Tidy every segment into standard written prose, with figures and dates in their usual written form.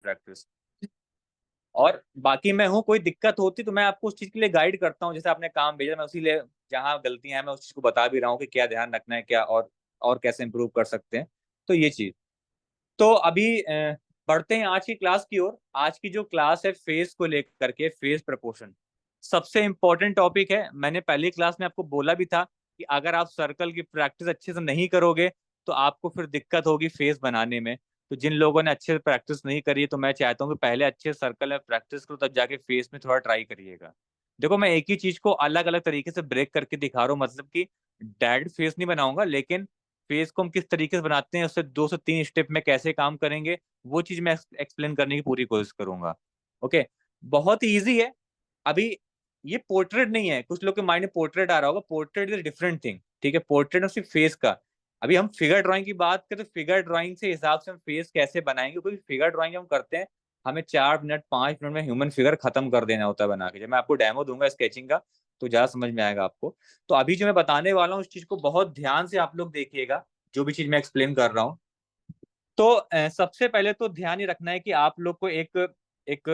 Practice. और बाकी मैं हूँ, कोई दिक्कत होती तो मैं आपको उस चीज के लिए गाइड करता हूँ, जैसे आपने काम भेजा मैं उसी लिए जहाँ गलतियां हैं मैं उस चीज को बता भी रहा हूँ कि क्या ध्यान रखना है, क्या और कैसे इंप्रूव कर सकते हैं। तो ये चीज। तो अभी बढ़ते हैं आज की क्लास की ओर। आज की जो क्लास है फेस को लेकर के, फेस प्रपोर्शन सबसे इंपॉर्टेंट टॉपिक है। मैंने पहली क्लास में आपको बोला भी था कि अगर आप सर्कल की प्रैक्टिस अच्छे से नहीं करोगे तो आपको फिर दिक्कत होगी फेस बनाने में। तो जिन लोगों ने अच्छे से प्रैक्टिस नहीं करी है तो मैं चाहता हूँ कि पहले अच्छे सर्कल में प्रैक्टिस करो, तब जाके फेस में थोड़ा ट्राई करिएगा। देखो मैं एक ही चीज को अलग अलग तरीके से ब्रेक करके दिखा रहा हूँ, मतलब कि डायरेक्ट फेस नहीं बनाऊंगा, लेकिन फेस को हम किस तरीके से बनाते हैं उससे 2 से 3 स्टेप में कैसे काम करेंगे वो चीज मैं एक्सप्लेन करने की पूरी कोशिश करूंगा। ओके। बहुत ही ईजी है। अभी ये पोर्ट्रेट नहीं है, कुछ लोग के माइंड में पोर्ट्रेट आ रहा होगा, पोर्ट्रेट इज डिफरेंट थिंग। ठीक है, पोर्ट्रेट सिर्फ फेस का। अभी हम फिगर ड्राइंग की बात करें तो फिगर ड्राइंग से हिसाब से हम फेस कैसे बनाएंगे, क्योंकि फिगर ड्राइंग हम करते हैं हमें 4 मिनट 5 मिनट में ह्यूमन फिगर खत्म कर देना होता है बना के। जब मैं आपको डेमो दूंगा स्केचिंग का तो ज्यादा समझ में आएगा आपको। तो अभी जो मैं बताने वाला हूँ उस चीज को बहुत ध्यान से आप लोग देखिएगा, जो भी चीज मैं एक्सप्लेन कर रहा हूँ। तो सबसे पहले तो ध्यान ये रखना है कि आप लोग को एक एक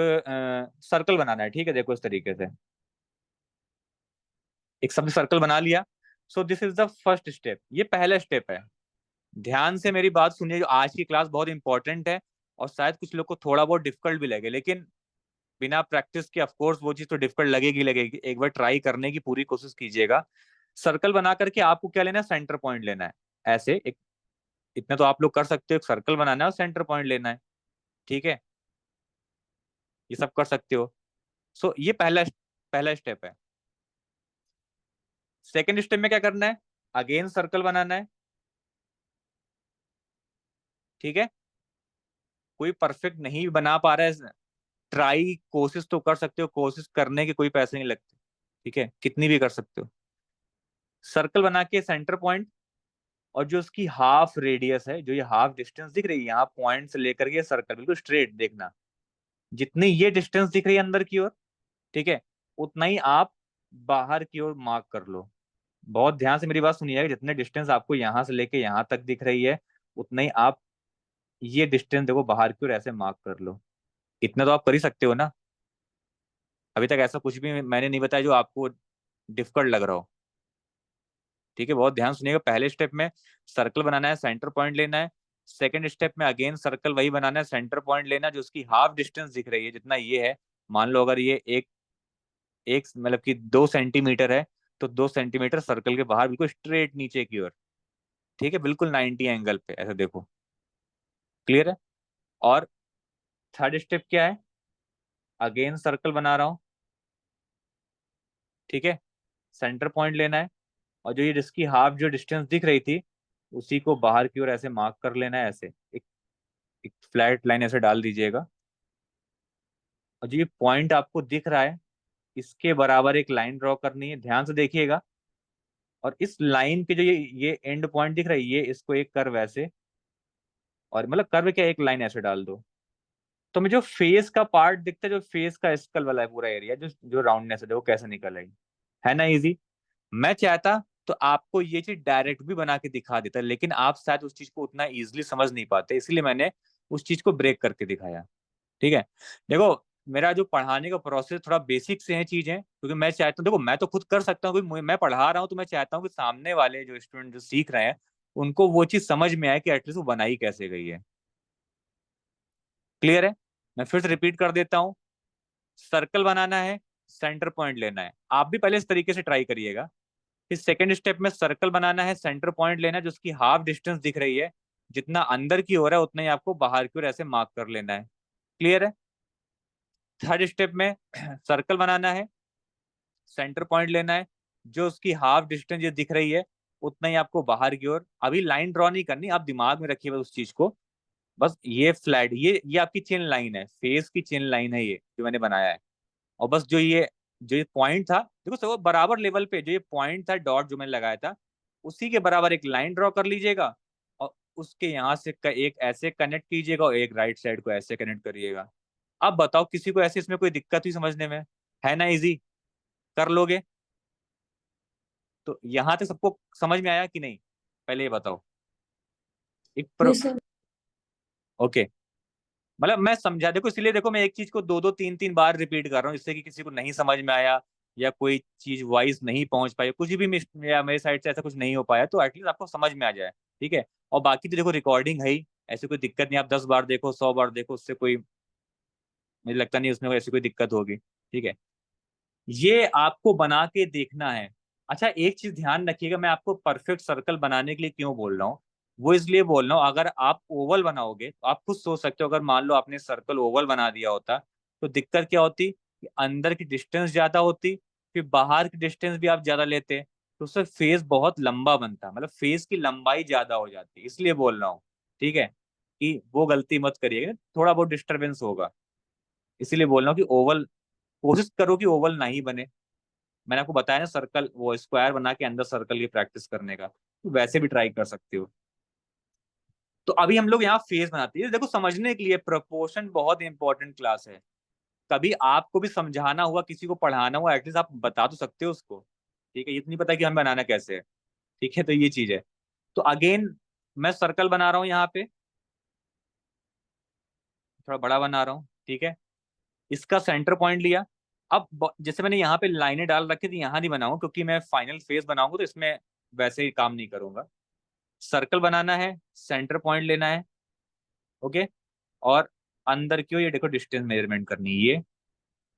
सर्कल बनाना है। ठीक है, देखो इस तरीके से एक सब सर्कल बना लिया। So this is the first step, ये पहला स्टेप है। ध्यान से मेरी बात सुनिए, जो आज की क्लास बहुत इंपॉर्टेंट है और शायद कुछ लोग को थोड़ा बहुत डिफिकल्ट भी लगे, लेकिन बिना प्रैक्टिस के ऑफकोर्स वो चीज तो डिफिकल्ट लगेगी लगेगी। एक बार ट्राई करने की पूरी कोशिश कीजिएगा। सर्कल बना करके आपको क्या लेना है, सेंटर पॉइंट लेना है। ऐसे एक, इतना तो आप लोग कर सकते हो, एक सर्कल बनाना है और सेंटर पॉइंट लेना है। ठीक है, ये सब कर सकते हो। सो ये पहला पहला स्टेप है। सेकेंड स्टेप में क्या करना है, अगेन सर्कल बनाना है। ठीक है, कोई परफेक्ट नहीं बना पा रहा है, ट्राई कोशिश तो कर सकते हो, कोशिश करने के कोई पैसे नहीं लगते। ठीक है, कितनी भी कर सकते हो। सर्कल बना के सेंटर पॉइंट, और जो उसकी हाफ रेडियस है, जो ये हाफ डिस्टेंस दिख रही है यहाँ पॉइंट से लेकर के सर्कल बिल्कुल स्ट्रेट देखना, जितनी ये डिस्टेंस दिख रही है अंदर की ओर, ठीक है, उतना ही आप बाहर की ओर मार्क कर लो। बहुत ध्यान से मेरी बात सुनिएगा, जितने डिस्टेंस आपको यहाँ से लेके यहाँ तक दिख रही है उतना ही आप ये डिस्टेंस देखो बाहर की ओर ऐसे मार्क कर लो। इतना तो आप कर ही सकते हो ना। अभी तक ऐसा कुछ भी मैंने नहीं बताया जो आपको डिफिकल्ट लग रहा हो। ठीक है, बहुत ध्यान सुनिएगा। पहले स्टेप में सर्कल बनाना है, सेंटर पॉइंट लेना है। सेकंड स्टेप में अगेन सर्कल वही बनाना है, सेंटर पॉइंट लेना, जो उसकी हाफ डिस्टेंस दिख रही है जितना ये है। मान लो अगर ये एक एक मतलब कि 2 सेंटीमीटर है, तो 2 सेंटीमीटर सर्कल के बाहर बिल्कुल स्ट्रेट नीचे की ओर। ठीक है, बिल्कुल 90 एंगल पे ऐसे देखो। क्लियर है। और थर्ड स्टेप क्या है, अगेन सर्कल बना रहा हूं। ठीक है, सेंटर पॉइंट लेना है, और जो ये जिसकी हाफ जो डिस्टेंस दिख रही थी उसी को बाहर की ओर ऐसे मार्क कर लेना है। ऐसे एक फ्लैट लाइन ऐसे डाल दीजिएगा, और जो ये पॉइंट आपको दिख रहा है इसके बराबर एक लाइन ड्रॉ करनी है, ध्यान से देखिएगा। और इस लाइन के जो ये एंड पॉइंट दिख रहा है, ये इसको एक कर्व ऐसे, और मतलब कर्व क्या, एक लाइन ऐसे डाल दो। तो मैं जो फेस का पार्ट दिखता है, जो फेस का स्कल वाला है पूरा एरिया, जो जो राउंडनेस है वो कैसे निकल आई, है ना इजी। मैं चाहता तो आपको ये चीज डायरेक्ट भी बना के दिखा देता, लेकिन आप शायद उस चीज को उतना इजीली समझ नहीं पाते, इसलिए मैंने उस चीज को ब्रेक करके दिखाया। ठीक है, देखो मेरा जो पढ़ाने का प्रोसेस थोड़ा बेसिक से है चीजें, क्योंकि मैं चाहता हूँ, देखो मैं तो खुद कर सकता हूँ क्योंकि मैं पढ़ा रहा हूँ, तो मैं चाहता हूँ कि सामने वाले जो स्टूडेंट जो सीख रहे हैं उनको वो चीज समझ में आए कि एटलीस्ट वो बनाई कैसे गई है। क्लियर है। मैं फिर से रिपीट कर देता हूँ, सर्कल बनाना है, सेंटर पॉइंट लेना है। आप भी पहले इस तरीके से ट्राई करिएगा। फिर सेकंड स्टेप में सर्कल बनाना है, सेंटर पॉइंट लेना है, जो उसकी हाफ डिस्टेंस दिख रही है, जितना अंदर की ओर है उतना ही आपको बाहर की ओर ऐसे मार्क कर लेना है। क्लियर है। थर्ड स्टेप में सर्कल बनाना है, सेंटर पॉइंट लेना है, जो उसकी हाफ डिस्टेंस जो दिख रही है उतना ही आपको बाहर की ओर, अभी लाइन ड्रॉ नहीं करनी, आप दिमाग में रखिए बस उस चीज को। बस ये फ्लैट, ये आपकी चेन लाइन है, फेस की चेन लाइन है ये जो मैंने बनाया है। और बस जो ये पॉइंट था, देखो सब बराबर लेवल पे जो ये पॉइंट था, डॉट जो मैंने लगाया था उसी के बराबर एक लाइन ड्रॉ कर लीजिएगा, और उसके यहाँ से एक ऐसे कनेक्ट कीजिएगा और एक राइट साइड को ऐसे कनेक्ट करिएगा। अब बताओ किसी को ऐसे इसमें कोई दिक्कत हुई समझने में, है ना इजी, कर लोगे। तो यहाँ तक सबको समझ में आया कि नहीं, पहले ये बताओ। एक यस सर। ओके। मतलब मैं समझा, देखो इसलिए देखो मैं एक चीज को दो दो तीन तीन बार रिपीट कर रहा हूँ, जिससे कि किसी को नहीं समझ में आया या कोई चीज वाइज नहीं पहुंच पाई, कुछ भी या मेरे साइड से ऐसा कुछ नहीं हो पाया, तो एटलीस्ट आपको समझ में आ जाए। ठीक है, और बाकी तो देखो रिकॉर्डिंग है ही, ऐसी कोई दिक्कत नहीं, आप 10 बार देखो 100 बार देखो, उससे कोई, मुझे लगता नहीं उसमें ऐसी कोई दिक्कत होगी। ठीक है, ये आपको बना के देखना है। अच्छा एक चीज ध्यान रखिएगा, मैं आपको परफेक्ट सर्कल बनाने के लिए क्यों बोल रहा हूँ, वो इसलिए बोल रहा हूँ, अगर आप ओवल बनाओगे तो आप खुद सोच सकते हो, अगर मान लो आपने सर्कल ओवल बना दिया होता तो दिक्कत क्या होती कि अंदर की डिस्टेंस ज्यादा होती, फिर बाहर की डिस्टेंस भी आप ज्यादा लेते, तो उससे फेस बहुत लंबा बनता, मतलब फेस की लंबाई ज्यादा हो जाती, इसलिए बोल रहा हूँ। ठीक है, कि वो गलती मत करिएगा, थोड़ा बहुत डिस्टरबेंस होगा, इसीलिए बोल रहा हूँ कि ओवल कोशिश करो कि ओवल ना ही बने। मैंने आपको बताया ना सर्कल, वो स्क्वायर बना के अंदर सर्कल की प्रैक्टिस करने का, तो वैसे भी ट्राई कर सकते हो। तो अभी हम लोग यहाँ फेस बनाते हैं, देखो समझने के लिए प्रोपोर्शन बहुत इंपॉर्टेंट क्लास है। कभी आपको भी समझाना हुआ, किसी को पढ़ाना हुआ, एटलीस्ट आप बता तो सकते हो उसको। ठीक है, ये तो नहीं पता कि हमें बनाना कैसे है। ठीक है, तो ये चीज है। तो अगेन मैं सर्कल बना रहा हूँ यहाँ पे, थोड़ा बड़ा बना रहा हूँ। ठीक है, इसका सेंटर पॉइंट लिया। अब जैसे मैंने यहाँ पे लाइनें डाल रखी थी, यहाँ नहीं बनाऊंगा क्योंकि मैं फाइनल फेस बनाऊंगा तो इसमें वैसे ही काम नहीं करूंगा। सर्कल बनाना है, सेंटर पॉइंट लेना है। ओके, और अंदर की ये देखो डिस्टेंस मेजरमेंट करनी है ये।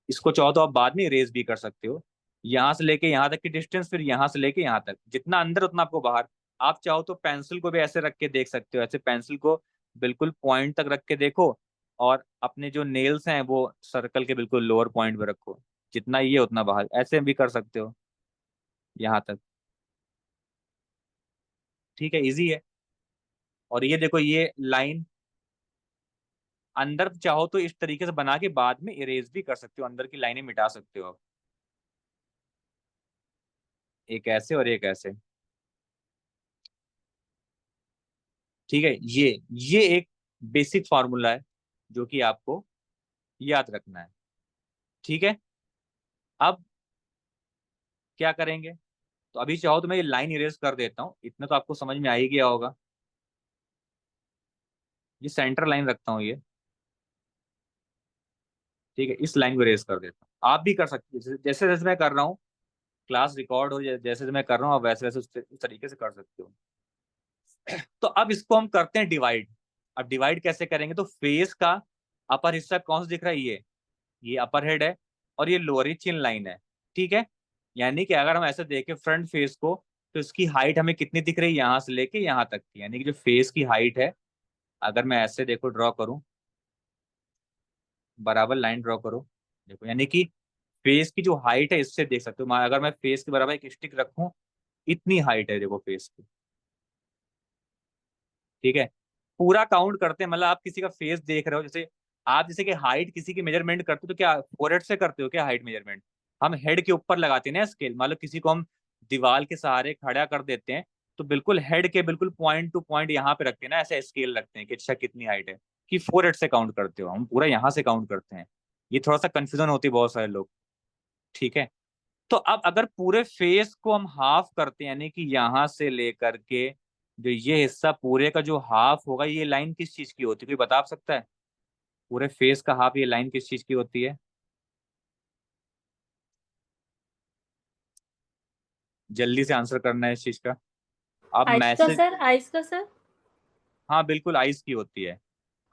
इसको चाहो तो आप बाद में इरेज भी कर सकते हो, यहाँ से लेके यहाँ तक की डिस्टेंस, फिर यहाँ से लेके यहाँ तक, जितना अंदर उतना आपको बाहर। आप चाहो तो पेंसिल को भी ऐसे रख के देख सकते हो, ऐसे पेंसिल को बिल्कुल पॉइंट तक रख के देखो, और अपने जो नेल्स हैं वो सर्कल के बिल्कुल लोअर पॉइंट पे रखो, जितना ये उतना बाहर, ऐसे भी कर सकते हो यहाँ तक। ठीक है, इजी है। और ये देखो ये लाइन अंदर चाहो तो इस तरीके से बना के बाद में इरेज भी कर सकते हो, अंदर की लाइनें मिटा सकते हो आप। एक ऐसे और एक ऐसे। ठीक है, ये एक बेसिक फार्मूला है जो कि आपको याद रखना है। ठीक है, अब क्या करेंगे, तो अभी चाहो तो मैं ये लाइन इरेज कर देता हूँ, इतना तो आपको समझ में आ ही गया होगा। ये सेंटर लाइन रखता हूँ ये। ठीक है, इस लाइन को इरेज कर देता हूँ, आप भी कर सकते हो, जैसे जैसे मैं कर रहा हूँ, क्लास रिकॉर्ड हो, जैसे जैसे मैं कर रहा हूँ आप वैसे वैसे उस तरीके से कर सकते हो। तो अब इसको हम करते हैं डिवाइड। अब डिवाइड कैसे करेंगे, तो फेस का अपर हिस्सा कौन सा दिख रहा है, ये अपर हेड है, और ये लोअर चिन लाइन है। ठीक है, यानी कि अगर हम ऐसे देखें फ्रंट फेस को, तो इसकी हाइट हमें कितनी दिख रही है, यहाँ से लेके यहाँ तक की, यानी कि जो फेस की हाइट है, अगर मैं ऐसे देखो ड्रॉ करूं, बराबर लाइन ड्रॉ करो, देखो यानी कि फेस की जो हाइट है इससे देख सकते हो, अगर मैं फेस के बराबर एक स्टिक रखूं, इतनी हाइट है देखो फेस की। ठीक है, पूरा काउंट करते हैं, मतलब आप किसी का फेस देख रहे हो, जैसे आप जैसे कि हाइट किसी की मेजरमेंट करते हो तो क्या फोरहेड से करते हो क्या हाइट मेजरमेंट, हम हेड के ऊपर लगाते हैं ना स्केल, मान लो किसी को हम दीवार के सहारे खड़ा कर देते हैं, तो बिल्कुल हेड के बिल्कुल पॉइंट टू पॉइंट यहाँ पे रखते हैं ना, ऐसे स्केल रखते हैं कि अच्छा कितनी हाइट है, कि फोरहेड से काउंट करते हो, हम पूरा यहाँ से काउंट करते हैं। ये थोड़ा सा कंफ्यूजन होती है बहुत सारे लोग। ठीक है, तो अब अगर पूरे फेस को हम हाफ करते हैं, यानी कि यहां से लेकर के जो ये हिस्सा पूरे का जो हाफ होगा, ये लाइन किस चीज की होती है, कोई बता सकता है, पूरे फेस का हाफ ये लाइन किस चीज की होती है, जल्दी से आंसर करना है इस चीज का। अब आइस का मैसेज, सर, आइस का सर। हाँ बिल्कुल आइज की होती है।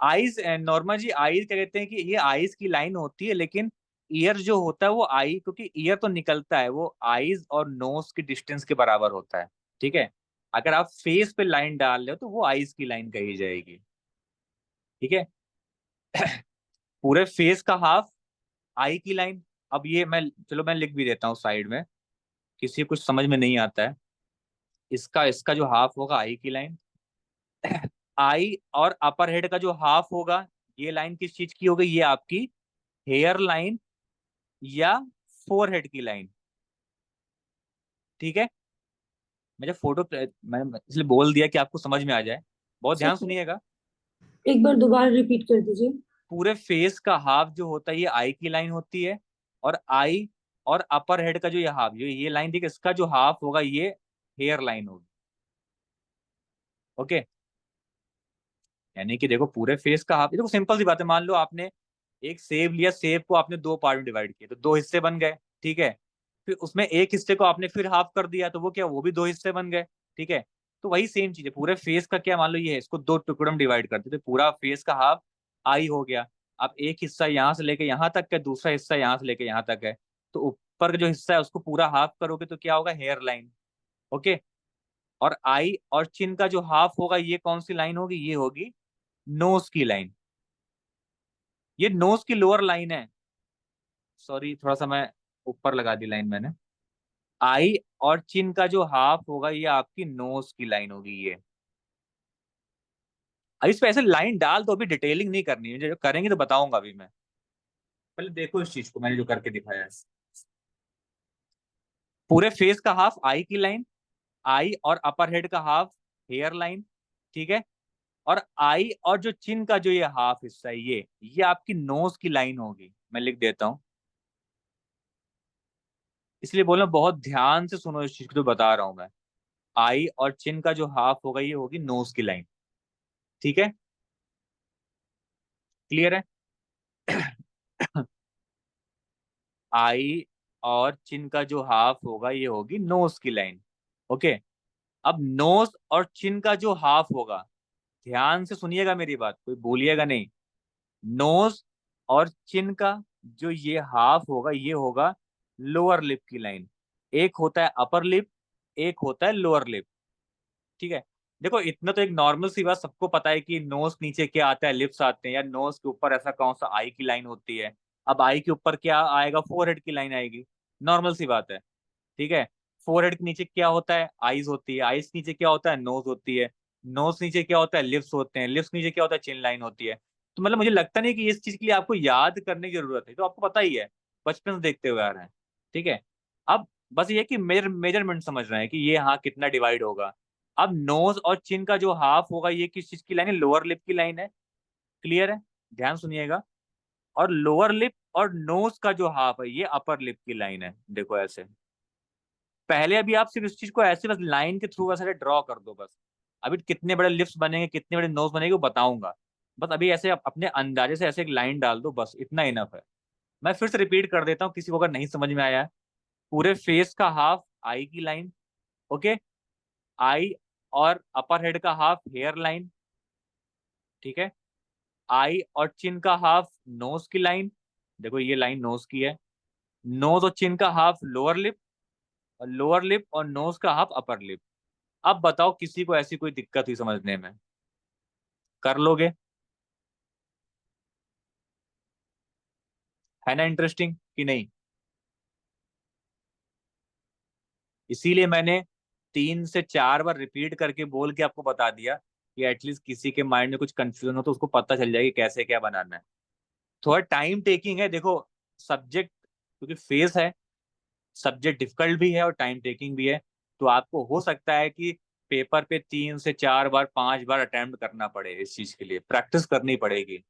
आइज नॉर्मल जी, आइज क्या कहते हैं कि ये आइज की लाइन होती है, लेकिन ईयर जो होता है वो आई, क्योंकि ईयर तो निकलता है, वो आइज और नोज की डिस्टेंस के बराबर होता है। ठीक है, अगर आप फेस पे लाइन डाल रहे हो तो वो आइज की लाइन कही जाएगी। ठीक है, पूरे फेस का हाफ आई की लाइन। अब ये मैं, चलो मैं लिख भी देता हूँ साइड में, किसी को कुछ समझ में नहीं आता है, इसका इसका जो हाफ होगा आई की लाइन, आई और अपर हेड का जो हाफ होगा, ये लाइन किस चीज की हो गई, ये आपकी हेयर लाइन या फोर हेड की लाइन। ठीक है, मैं जब फोटो मैंने इसलिए बोल दिया कि आपको समझ में आ जाए, बहुत ध्यान सर सुनिएगा। एक बार दोबारा रिपीट कर दीजिए। पूरे फेस का हाफ जो होता है ये आई की लाइन होती है, और आई और अपर हेड का जो ये हाफ, जो ये लाइन थी, इसका जो हाफ होगा ये हेयर लाइन होगी। ओके, यानी कि देखो पूरे फेस का हाफ, देखो सिंपल सी बात है, मान लो आपने एक सेब लिया, सेब को आपने दो पार्ट में डिवाइड किया तो दो हिस्से बन गए, ठीक है। फिर उसमें एक हिस्से को आपने फिर हाफ कर दिया तो वो क्या, वो भी दो हिस्से बन गए, ठीक है। तो वही सेम चीज है, पूरे फेस का क्या, मान लो ये है, इसको दो टुकड़ों में डिवाइड करते तो पूरा फेस का हाफ आई हो गया। अब एक हिस्सा यहाँ से लेके यहाँ तक है, दूसरा हिस्सा यहाँ से लेके यहाँ तक है, तो ऊपर का जो हिस्सा है उसको पूरा हाफ करोगे तो क्या होगा, हेयर लाइन। ओके। और आई और चिन का जो हाफ होगा ये कौन सी लाइन होगी, ये होगी नोज की लाइन। ये नोज की लोअर लाइन है, सॉरी थोड़ा सा मैं ऊपर लगा दी लाइन मैंने। आई और चिन का जो हाफ होगा ये आपकी नोज की लाइन होगी ये। अब इस पे ऐसे लाइन डाल तो अभी डिटेलिंग नहीं करनी है, जो करेंगे तो बताऊंगा अभी मैं। पहले देखो इस चीज को मैंने जो करके दिखाया है, पूरे फेस का हाफ आई की लाइन, आई और अपर हेड का हाफ हेयर लाइन, ठीक है। और आई और जो चिन का जो ये हाफ हिस्सा है ये आपकी नोज की लाइन होगी, मैं लिख देता हूं। इसलिए बोल रहा हूं, बहुत ध्यान से सुनो इस चीज को, तो बता रहा हूं मैं। आई और चिन का जो हाफ होगा ये होगी नोज की लाइन, ठीक है। क्लियर है। आई और चिन का जो हाफ होगा ये होगी नोज की लाइन। ओके। अब नोज और चिन का जो हाफ होगा, ध्यान से सुनिएगा मेरी बात, कोई बोलिएगा नहीं। नोज और चिन का जो ये हाफ होगा ये होगा लोअर लिप की लाइन। एक होता है अपर लिप, एक होता है लोअर लिप, ठीक है। देखो इतना तो एक नॉर्मल सी बात सबको पता है कि नोज नीचे क्या आता है, लिप्स आते हैं, या नोज के ऊपर ऐसा कौन सा आई की लाइन होती है। अब आई के ऊपर क्या आएगा, फोरहेड की लाइन आएगी, नॉर्मल सी बात है, ठीक है। फोरहेड के नीचे क्या होता है, आईज होती है, आईज नीचे क्या होता है, नोज होती है, नोज नीचे क्या होता है, लिप्स होते हैं, लिप्स नीचे क्या होता है, चिन लाइन होती है। तो मतलब मुझे लगता नहीं कि इस चीज के लिए आपको याद करने की जरूरत है, तो आपको पता ही है, बचपन से देखते हुए आ रहे हैं, ठीक है। अब बस ये कि मेजरमेंट समझ रहे हैं कि ये हाँ कितना डिवाइड होगा। अब नोज और चिन का जो हाफ होगा ये किस चीज की लाइन है, लोअर लिप की लाइन है। क्लियर है, ध्यान सुनिएगा। और लोअर लिप और नोज का जो हाफ है ये अपर लिप की लाइन है, देखो ऐसे। पहले अभी आप सिर्फ इस चीज को ऐसे बस लाइन के थ्रू ऐसे ड्रॉ कर दो बस। अभी कितने बड़े लिप्स बनेंगे, कितने बड़े नोज बनेंगे वो बताऊंगा। बस अभी ऐसे अपने अंदाजे से ऐसे एक लाइन डाल दो, बस इतना इनफ है। मैं फिर से रिपीट कर देता हूँ किसी को अगर नहीं समझ में आया है। पूरे फेस का हाफ आई की लाइन, ओके। आई और अपर हेड का हाफ हेयर लाइन, ठीक है। आई और चिन का हाफ नोज की लाइन, देखो ये लाइन नोज की है। नोज और चिन का हाफ लोअर लिप, और लोअर लिप और नोज का हाफ अपर लिप। अब बताओ किसी को ऐसी कोई दिक्कत हुई समझने में, कर लोगे, है ना इंटरेस्टिंग कि नहीं। इसीलिए मैंने 3 से 4 बार रिपीट करके बोल के आपको बता दिया कि एटलीस्ट किसी के माइंड में कुछ कंफ्यूजन हो तो उसको पता चल जाएगी कैसे क्या बनाना है। थोड़ा टाइम टेकिंग है देखो, सब्जेक्ट क्योंकि फेस है, सब्जेक्ट डिफिकल्ट भी है और टाइम टेकिंग भी है। तो आपको हो सकता है कि पेपर पे 3 से 4 बार 5 बार अटेम्प्ट करना पड़े, इस चीज के लिए प्रैक्टिस करनी पड़ेगी,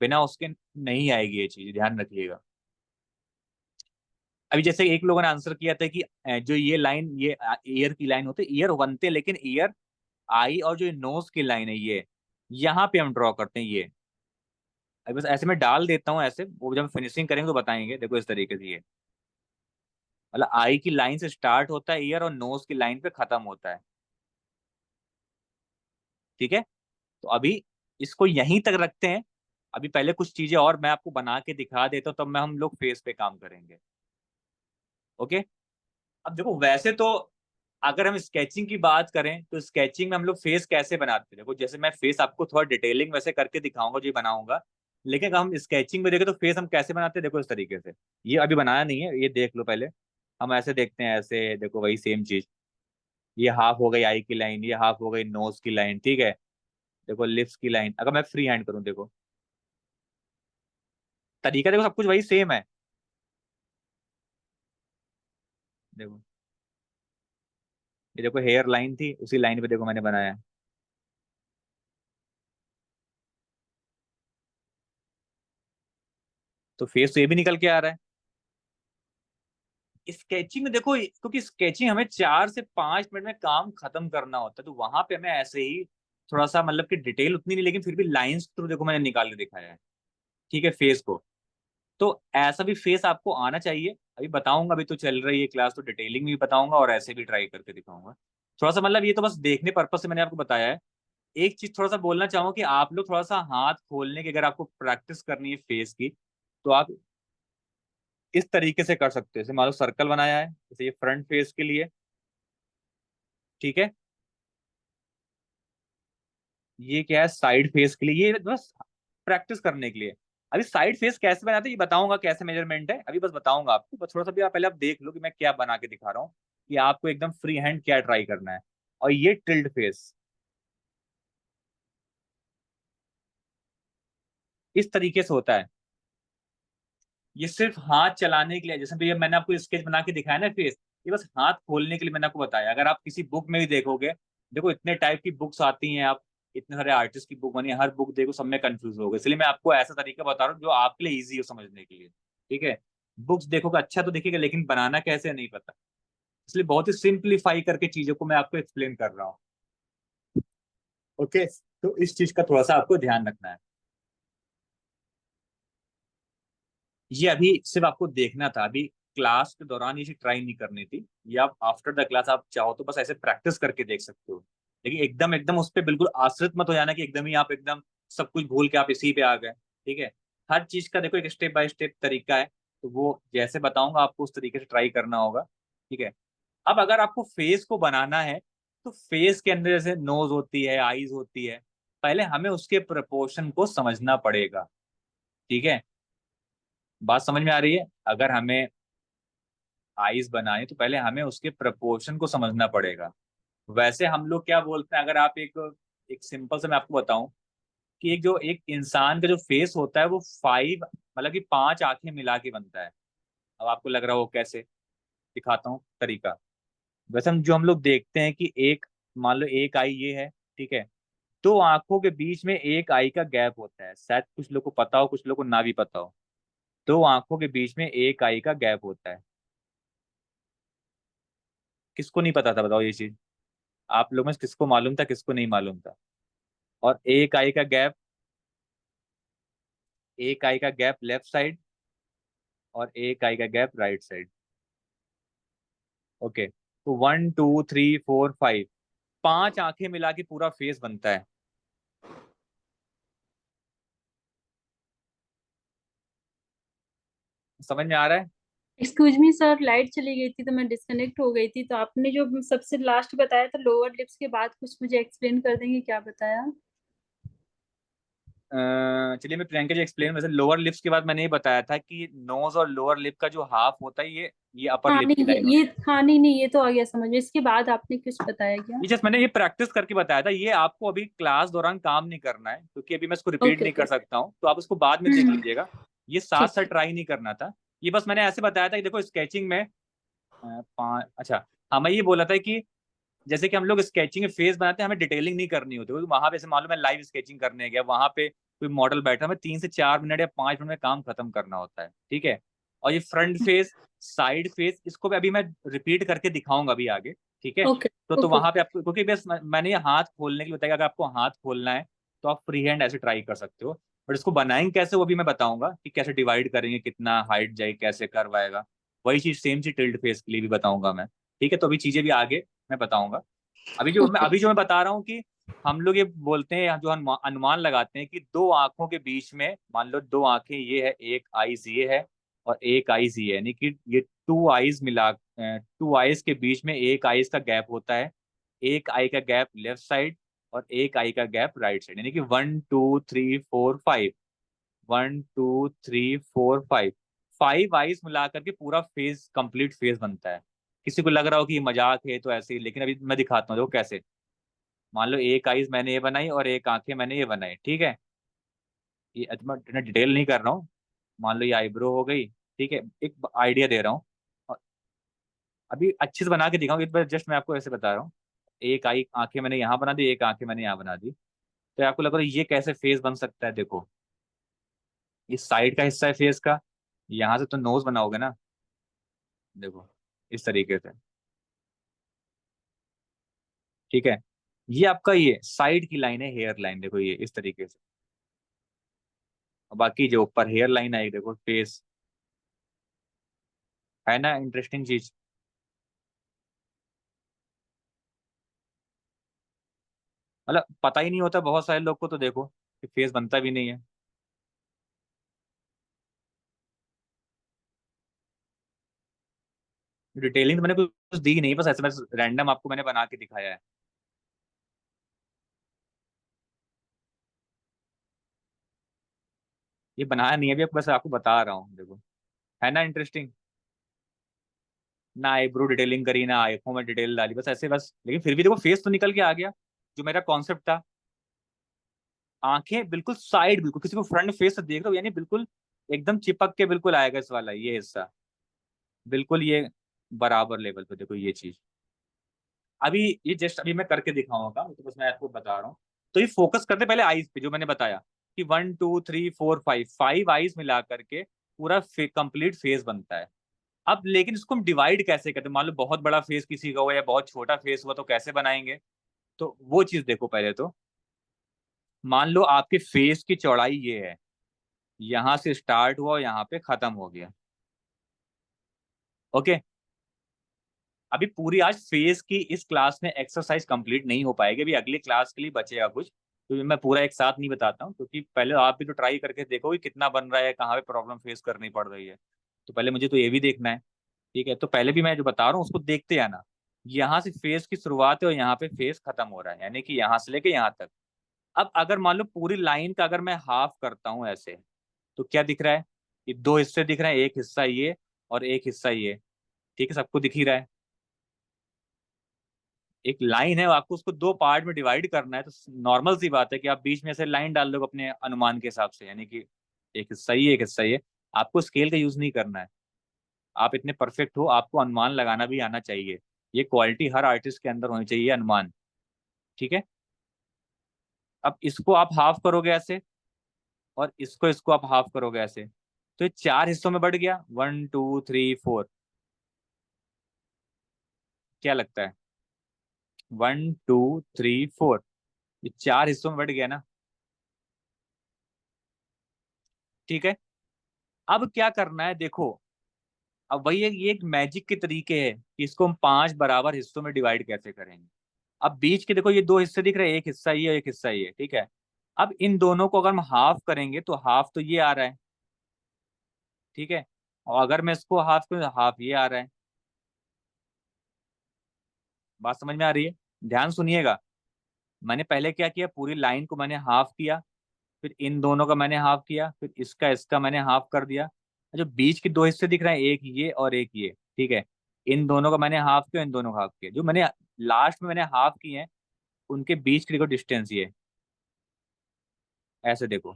बिना उसके नहीं आएगी ये चीज, ध्यान रखिएगा। अभी जैसे एक लोगों ने आंसर किया था कि जो ये लाइन ये ईयर की लाइन होती है, ईयर बनते हैं, लेकिन ईयर आई और जो नोज की लाइन है ये यहाँ पे हम ड्रॉ करते हैं ये। अभी बस ऐसे में डाल देता हूँ ऐसे, वो जब फिनिशिंग करेंगे तो बताएंगे, देखो इस तरीके से ये मतलब आई की लाइन से स्टार्ट होता है ईयर और नोज की लाइन पे खत्म होता है, ठीक है। तो अभी इसको यहीं तक रखते हैं। अभी पहले कुछ चीजें और मैं आपको बना के दिखा देता हूँ, तब मैं हम लोग फेस पे काम करेंगे। ओके। अब देखो वैसे तो अगर हम स्केचिंग की बात करें तो स्केचिंग में हम लोग फेस कैसे बनाते हैं, देखो जैसे मैं फेस आपको थोड़ा डिटेलिंग वैसे करके दिखाऊंगा जो बनाऊंगा। लेकिन अगर हम स्केचिंग में देखें तो फेस हम कैसे बनाते हैं, देखो इस तरीके से। ये अभी बनाया नहीं है, ये देख लो पहले। हम ऐसे देखते हैं, ऐसे देखो वही सेम चीज। ये हाफ हो गई आई की लाइन, ये हाफ हो गई नोज की लाइन, ठीक है। देखो लिप्स की लाइन, अगर मैं फ्री हैंड करूँ देखो, तरीका देखो सब कुछ वही सेम है। देखो ये देखो हेयर लाइन थी, उसी लाइन पे देखो मैंने बनाया। तो फेस तो ये भी निकल के आ रहा है। स्केचिंग में देखो, क्योंकि स्केचिंग हमें 4 से 5 मिनट में काम खत्म करना होता है, तो वहां पे हमें ऐसे ही थोड़ा सा मतलब कि डिटेल उतनी नहीं, लेकिन फिर भी लाइंस थ्रू देखो मैंने निकाल के दिखाया है, ठीक है, फेस को। तो ऐसा भी फेस आपको आना चाहिए। अभी बताऊंगा, अभी तो चल रही है क्लास, तो डिटेलिंग भी बताऊंगा और ऐसे भी ट्राई करके दिखाऊंगा। थोड़ा सा मतलब ये तो बस देखने पर्पज से मैंने आपको बताया है। एक चीज थोड़ा सा बोलना चाहूंगा कि आप लोग थोड़ा सा हाथ खोलने की, अगर आपको प्रैक्टिस करनी है फेस की, तो आप इस तरीके से कर सकते हो। जैसे मान लो सर्कल बनाया है, जैसे ये फ्रंट फेस के लिए, ठीक है, ये क्या है साइड फेस के लिए, ये बस प्रैक्टिस करने के लिए। अभी साइड फेस कैसे बनाते हैं ये बताऊंगा, कैसे मेजरमेंट है अभी बस बताऊंगा आपको, बस थोड़ा सा भी आप पहले आप देख लो कि मैं क्या बना के दिखा रहा हूँ, कि आपको एकदम फ्री हैंड क्या ट्राई करना है। और ये टिल्ट फेस इस तरीके से होता है। ये सिर्फ हाथ चलाने के लिए, जैसे भी ये मैंने आपको स्केच बना के दिखाया ना फेस, ये बस हाथ खोलने के लिए मैंने आपको बताया। अगर आप किसी बुक में भी देखोगे, देखो इतने टाइप की बुक्स आती हैं, आप इतने सारे आर्टिस्ट की बुक बनी है, हर बुक देखो सब में कंफ्यूज होगे, इसलिए मैं आपको ऐसा तरीका बता रहा हूँ जो आपके लिए इजी हो समझने के लिए, ठीक है। बुक्स देखोगे अच्छा तो दिखेगा, लेकिन बनाना कैसे है नहीं पता, इसलिए बहुत ही सिंप्लीफाई करके चीजों को मैं आपको एक्सप्लेन कर रहा हूँ। ओके, तो इस चीज का थोड़ा सा आपको ध्यान रखना है। ये अभी सिर्फ आपको देखना था, अभी क्लास के दौरान ये चीज ट्राई नहीं करनी थी। ये आप आफ्टर द क्लास आप चाहो तो बस ऐसे प्रैक्टिस करके देख सकते हो, लेकिन एकदम एकदम उस पर बिल्कुल आश्रित मत हो जाना कि एकदम ही आप एकदम सब कुछ भूल के आप इसी पे आ गए, ठीक है। हर चीज का देखो एक स्टेप बाय स्टेप तरीका है, तो वो जैसे बताऊंगा आपको उस तरीके से ट्राई करना होगा, ठीक है। अब अगर आपको फेस को बनाना है, तो फेस के अंदर जैसे नोज होती है, आईज होती है, पहले हमें उसके प्रपोर्शन को समझना पड़ेगा, ठीक है। बात समझ में आ रही है? अगर हमें आइज बनानी तो पहले हमें उसके प्रपोर्शन को समझना पड़ेगा। वैसे हम लोग क्या बोलते हैं, अगर आप एक एक सिंपल से मैं आपको बताऊं, कि एक जो एक इंसान का जो फेस होता है वो फाइव, मतलब कि पांच आंखें मिला के बनता है। अब आपको लग रहा हो कैसे, दिखाता हूँ तरीका। वैसे हम लोग देखते हैं कि एक, मान लो एक आई ये है, ठीक है, दो आंखों के बीच में एक आई का गैप होता है, शायद कुछ लोग को पता हो कुछ लोग को ना भी पता हो। दो आंखों के बीच में एक आई का गैप होता है। किसको नहीं पता था बताओ ये चीज? आप लोग में से किसको मालूम था, किसको नहीं मालूम था? और एक आई का गैप, एक आई का गैप लेफ्ट साइड, और एक आई का गैप राइट साइड। ओके, तो one two three four five, पांच आंखें मिला के पूरा फेस बनता है। समझ में आ रहा है? एक्सक्यूज मी सर, लाइट चली गई थी तो मैं डिस्कनेक्ट हो गई थी। तो आपने जो सबसे लास्ट बताया था लोअर लिप्स के बाद, कुछ मुझे एक्सप्लेन कर देंगे क्या बताया? चलिए मैं प्रियंका जी एक्सप्लेन, वैसे लोअर लिप्स के बाद मैंने ये बताया था कि नोज और लोअर लिप का जो हाफ होता है, ये अपर हाँ लिप की नहीं, लाइन ये होती है। हाँ नहीं नहीं, ये तो आ गया समझ में। इसके बाद आपने कुछ बताया क्या? ये जस्ट मैंने ये प्रैक्टिस करके बताया था, ये आपको अभी क्लास दौरान काम नहीं करना है, क्योंकि अभी मैं इसको रिपीट ओके नहीं ओके। कर सकता हूँ, तो आप उसको बाद में देख लीजिएगा। ये साथ ठीक साथ ठीक। ट्राई नहीं करना था। ये बस मैंने ऐसे बताया था कि देखो स्केचिंग में पाँच, अच्छा, हाँ मैं ये बोला था कि जैसे कि हम लोग स्केचिंग में फेस बनाते हैं, हमें डिटेलिंग नहीं करनी होती, क्योंकि वहां पे ऐसे मालूम है लाइव स्केचिंग करने गया, वहां पे कोई मॉडल बैठा, हमें 3 से 4 मिनट या 5 मिनट में काम खत्म करना होता है, ठीक है। और ये फ्रंट फेस, साइड फेस, इसको भी अभी मैं रिपीट करके दिखाऊंगा अभी आगे, ठीक है। ओके तो ओके। वहां पे आपको, क्योंकि बस मैंने ये हाथ खोलने के लिए बताया, अगर आपको हाथ खोलना है तो आप फ्री हैंड ऐसे ट्राई कर सकते हो, बट इसको बनाएंगे कैसे वो भी मैं बताऊंगा, कि कैसे डिवाइड करेंगे, कितना हाइट जाएगी, कैसे कर्व आएगा। वही चीज सेम चीज टिल्ट फेस के लिए भी बताऊंगा मैं, ठीक है। तो अभी चीजें भी आगे मैं बताऊंगा। ओके अभी जो मैं बता रहा हूँ कि हम लोग ये बोलते हैं, जो अनुमान लगाते हैं कि दो आंखों के बीच में, मान लो दो आंखें ये है, एक आईज ये है और एक आईज ये है, यानी कि ये टू आईज के बीच में एक आईज का गैप होता है। एक आई का गैप लेफ्ट साइड और एक आई का गैप राइट साइड, यानी कि one two three four five, one two three four five, five I's मिला करके पूरा फेस, कंप्लीट फेस बनता है। किसी को लग रहा हो कि ये मजाक है तो ऐसे ही, लेकिन अभी मैं दिखाता हूँ देखो कैसे। मान लो एक आईज मैंने ये बनाई और एक आंखें मैंने ये बनाई, ठीक है। ये मैं इतना डिटेल नहीं कर रहा हूँ। मान लो ये आईब्रो हो गई, ठीक है, एक आइडिया दे रहा हूँ। और अभी अच्छे से बना के दिखाऊँ, इस बार जस्ट मैं आपको ऐसे बता रहा हूँ। एक आई आंखें मैंने यहाँ बना दी, एक आंखें मैंने यहाँ बना दी, तो आपको लग रहा है ये कैसे फेस बन सकता है? देखो, ये साइड का हिस्सा है फेस का, यहाँ से तो नोज बनाओगे ना, देखो इस तरीके से, ठीक है। ये आपका ये साइड की लाइन है, हेयर लाइन, देखो ये इस तरीके से। और बाकी जो ऊपर हेयर लाइन आई देखो फेस, है ना इंटरेस्टिंग चीज। मतलब पता ही नहीं होता बहुत सारे लोग को, तो देखो कि फेस बनता भी नहीं है। डिटेलिंग तो मैंने कुछ दी नहीं, बस ऐसे बस रैंडम आपको मैंने बना के दिखाया है। ये बनाया नहीं है अभी, बस आपको बता रहा हूँ देखो। है ना इंटरेस्टिंग। ना आईब्रो डिटेलिंग करी, ना आंखों में डिटेल डाली, बस ऐसे बस, लेकिन फिर भी देखो फेस तो निकल के आ गया, जो मेरा कॉन्सेप्ट था। आंखें बिल्कुल साइड, बिल्कुल किसी को फ्रंट फेस से देख रहे हो, यानी बिल्कुल एकदम चिपक के बिल्कुल आएगा इस वाला ये हिस्सा, बिल्कुल ये बराबर लेवल पे, देखो ये चीज। अभी ये जस्ट अभी मैं करके दिखाऊंगा, तो बस मैं आपको बता रहा हूँ। तो ये फोकस करते पहले आईज पे, जो मैंने बताया कि 1 2 3 4 5, 5 आईज मिला करके पूरा कंप्लीट फेस बनता है। अब लेकिन इसको हम डिवाइड कैसे करते हैं, मान लो बहुत बड़ा फेस किसी का हुआ या बहुत छोटा फेस हुआ, तो कैसे बनाएंगे। तो वो चीज देखो पहले तो। मान लो आपके फेस की चौड़ाई ये है, यहां से स्टार्ट हुआ और यहाँ पे खत्म हो गया। ओके। अभी पूरी आज फेस की इस क्लास में एक्सरसाइज कंप्लीट नहीं हो पाएगी, अभी अगली क्लास के लिए बचेगा कुछ। तो मैं पूरा एक साथ नहीं बताता हूँ, क्योंकि पहले आप भी तो ट्राई करके देखो कि कितना बन रहा है, कहाँ पे प्रॉब्लम फेस करनी पड़ रही है। तो पहले मुझे तो ये भी देखना है। ठीक है, तो पहले भी मैं जो बता रहा हूँ उसको देखते आना। यहाँ से फेस की शुरुआत है और यहाँ पे फेस खत्म हो रहा है, यानी कि यहाँ से लेके यहाँ तक। अब अगर मान लो पूरी लाइन का अगर मैं हाफ करता हूँ ऐसे, तो क्या दिख रहा है। ये दो हिस्से दिख रहे हैं, एक हिस्सा ये और एक हिस्सा ये। ठीक है, सबको दिख ही रहा है। एक लाइन है, आपको उसको दो पार्ट में डिवाइड करना है, तो नॉर्मल सी बात है कि आप बीच में से लाइन डाल दो अपने अनुमान के हिसाब से, यानी कि एक हिस्सा ये एक हिस्सा ये। आपको स्केल का यूज नहीं करना है। आप इतने परफेक्ट हो, आपको अनुमान लगाना भी आना चाहिए। ये क्वालिटी हर आर्टिस्ट के अंदर होनी चाहिए, अनुमान। ठीक है। अब इसको आप हाफ करोगे ऐसे, और इसको इसको आप हाफ करोगे ऐसे, तो ये चार हिस्सों में बढ़ गया, 1 2 3 4। क्या लगता है। 1 2 3 4, ये चार हिस्सों में बढ़ गया ना। ठीक है। अब क्या करना है देखो। अब वही ये एक मैजिक के तरीके है कि इसको हम पांच बराबर हिस्सों में डिवाइड कैसे करेंगे। अब बीच के देखो ये दो हिस्से दिख रहे हैं, एक हिस्सा ये और एक हिस्सा ये, ठीक है। अब इन दोनों को अगर हम हाफ करेंगे तो हाफ तो ये आ रहा है। ठीक है। और अगर मैं इसको हाफ करूँ तो हाफ ये आ रहा है। बात समझ में आ रही है। ध्यान सुनिएगा। मैंने पहले क्या किया, पूरी लाइन को मैंने हाफ किया, फिर इन दोनों का मैंने हाफ किया, फिर इसका इसका मैंने हाफ कर दिया। जो बीच के दो हिस्से दिख रहे हैं, एक ये और एक ये, ठीक है। इन दोनों का मैंने हाफ किया, इन दोनों का हाफ किया, जो मैंने लास्ट में मैंने हाफ किए हैं उनके बीच की देखो डिस्टेंस ये। ऐसे देखो,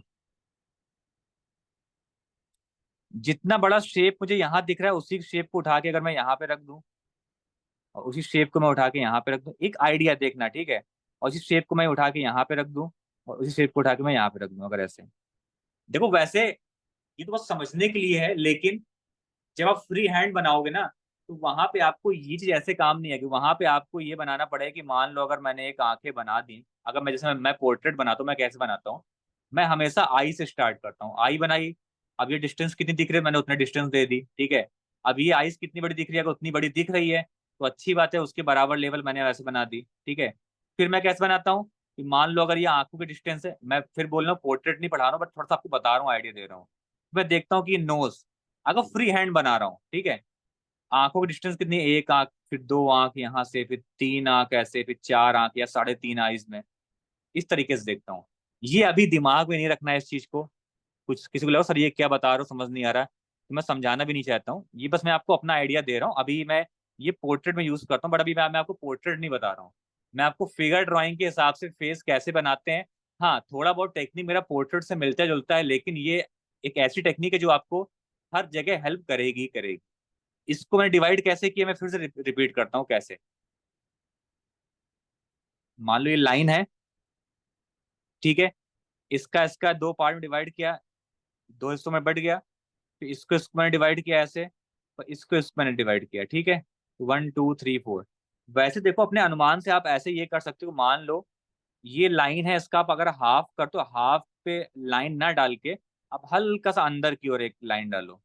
जितना बड़ा शेप मुझे यहाँ दिख रहा है, उसी शेप को उठा के अगर मैं यहाँ पे रख दूं, और उसी शेप को मैं उठा के यहाँ पे रख दूं, एक आइडिया देखना, ठीक है। और उसी शेप को मैं उठा के यहाँ पे रख दूं, और उसी शेप को उठा के मैं यहाँ पे रख दूं, अगर ऐसे। देखो वैसे ये तो बस समझने के लिए है, लेकिन जब आप फ्री हैंड बनाओगे ना, तो वहां पे आपको ये चीज ऐसे काम नहीं है कि वहां पे आपको ये बनाना पड़ेगा कि मान लो अगर मैंने एक आंखें बना दी, अगर मैं जैसे मैं पोर्ट्रेट बनाता हूँ, मैं कैसे बनाता हूँ। मैं हमेशा आई से स्टार्ट करता हूँ, आई बनाई। अब ये डिस्टेंस कितनी दिख रही है, मैंने उतने डिस्टेंस दे दी, ठीक है। अब ये आईज कितनी बड़ी दिख रही है, अगर उतनी बड़ी दिख रही है तो अच्छी बात है, उसके बराबर लेवल मैंने वैसे बना दी, ठीक है। फिर मैं कैसे बनाता हूँ कि मान लो अगर ये आंखों की डिस्टेंस है, मैं फिर बोल रहा हूँ पोर्ट्रेट नहीं पढ़ा रहा हूँ, बट थोड़ा सा आपको बता रहा हूँ, आइडिया दे रहा हूँ। मैं देखता हूँ कि नोज, अगर फ्री हैंड बना रहा हूँ, ठीक है। आंखों की डिस्टेंस कितनी, एक आंख, फिर दो आंख यहाँ से, फिर तीन आंख ऐसे, फिर चार आंख या 3.5 आईज में। इस तरीके से देखता हूँ। ये अभी दिमाग में नहीं रखना है इस चीज को। कुछ किसी को लगा सर ये क्या बता रहे हो, समझ नहीं आ रहा है, तो मैं समझाना भी नहीं चाहता हूँ, ये बस मैं आपको अपना आइडिया दे रहा हूँ। अभी मैं ये पोर्ट्रेट में यूज करता हूँ, बट अभी मैं आपको पोर्ट्रेट नहीं बता रहा हूँ। मैं आपको फिगर ड्राइंग के हिसाब से फेस कैसे बनाते हैं। हाँ, थोड़ा बहुत टेक्निक मेरा पोर्ट्रेट से मिलता जुलता है, लेकिन ये एक ऐसी टेक्निक है जो आपको हर जगह हेल्प करेगी करेगी। इसको मैंने डिवाइड कैसे किया, मैं फिर से रिपीट करता हूँ कैसे। मान लो ये लाइन है, ठीक है। इसका इसका दो पार्ट में डिवाइड किया, दो हिस्सों में बढ़ गया। फिर इसको मैंने डिवाइड किया ऐसे, और इसको मैंने डिवाइड किया, ठीक है। 1 2 3 4। वैसे देखो अपने अनुमान से आप ऐसे ये कर सकते हो, मान लो ये लाइन है, इसका आप अगर हाफ कर तो हाफ पे लाइन ना डाल के आप हल्का सा अंदर की ओर एक लाइन डालो।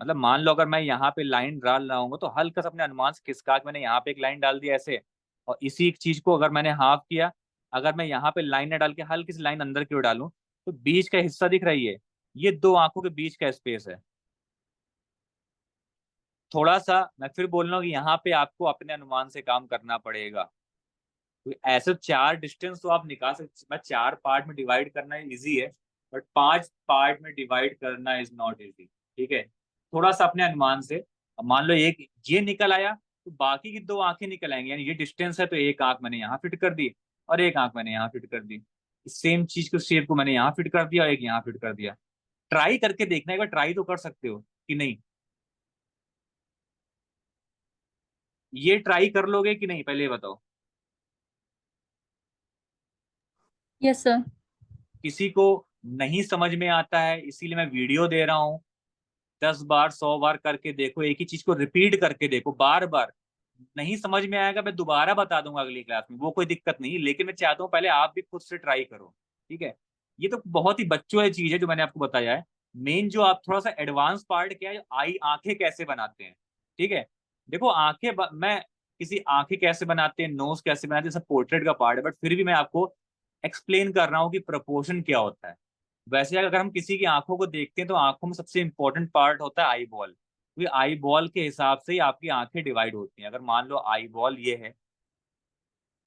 मतलब मान लो अगर मैं यहाँ पे लाइन डाल रहा हूँ तो हल्का सा अपने अनुमान से खिसका के मैंने यहाँ पे एक लाइन डाल दी ऐसे, और इसी चीज को अगर मैंने हाफ किया, अगर मैं यहाँ पे लाइन ना डाल के हल्की सी लाइन अंदर की ओर डालूं, तो बीच का हिस्सा दिख रही है, ये दो आंखों के बीच का स्पेस है। थोड़ा सा मैं फिर बोल रहा हूँ कि यहाँ पे आपको अपने अनुमान से काम करना पड़ेगा। तो ऐसे चार डिस्टेंस तो आप निकाल सकते, मैं चार पार्ट में डिवाइड करना इजी है, बट पांच पार्ट में डिवाइड करना इज नॉट इजी। ठीक है, थोड़ा सा अपने अनुमान से। अब मान लो एक ये निकल आया, तो बाकी की दो आंखें निकल आएंगी, यानी ये डिस्टेंस है तो एक आंख मैंने यहाँ फिट कर दी और एक आंख मैंने यहाँ फिट कर दी। सेम चीज को शेप को मैंने यहाँ फिट कर दिया और एक यहाँ फिट कर दिया। ट्राई करके देखना, एक बार ट्राई तो कर सकते हो कि नहीं? ये ट्राई कर लोगे कि नहीं, पहले ये बताओ। Yes sir. किसी को नहीं समझ में आता है इसीलिए मैं वीडियो दे रहा हूँ। 10 बार 100 बार करके देखो, एक ही चीज को रिपीट करके देखो बार बार। नहीं समझ में आएगा मैं दोबारा बता दूंगा अगली क्लास में, वो कोई दिक्कत नहीं, लेकिन मैं चाहता हूँ पहले आप भी खुद से ट्राई करो। ठीक है, ये तो बहुत ही बच्चों वाली चीज है जो मैंने आपको बताया है। मेन जो आप थोड़ा सा एडवांस पार्ट क्या है, आई आंखें कैसे बनाते हैं। ठीक है, देखो मैं किसी आंखें कैसे बनाते हैं, नोज कैसे बनाते हैं, सब पोर्ट्रेट का पार्ट है, बट फिर भी मैं आपको एक्सप्लेन कर रहा हूँ कि प्रपोर्शन क्या होता है। वैसे अगर हम किसी की आंखों को देखते हैं तो आंखों में सबसे इंपॉर्टेंट पार्ट होता है आई बॉल, क्योंकि आई बॉल के हिसाब से ही आपकी आंखें डिवाइड होती हैं। अगर मान लो आई बॉल ये है,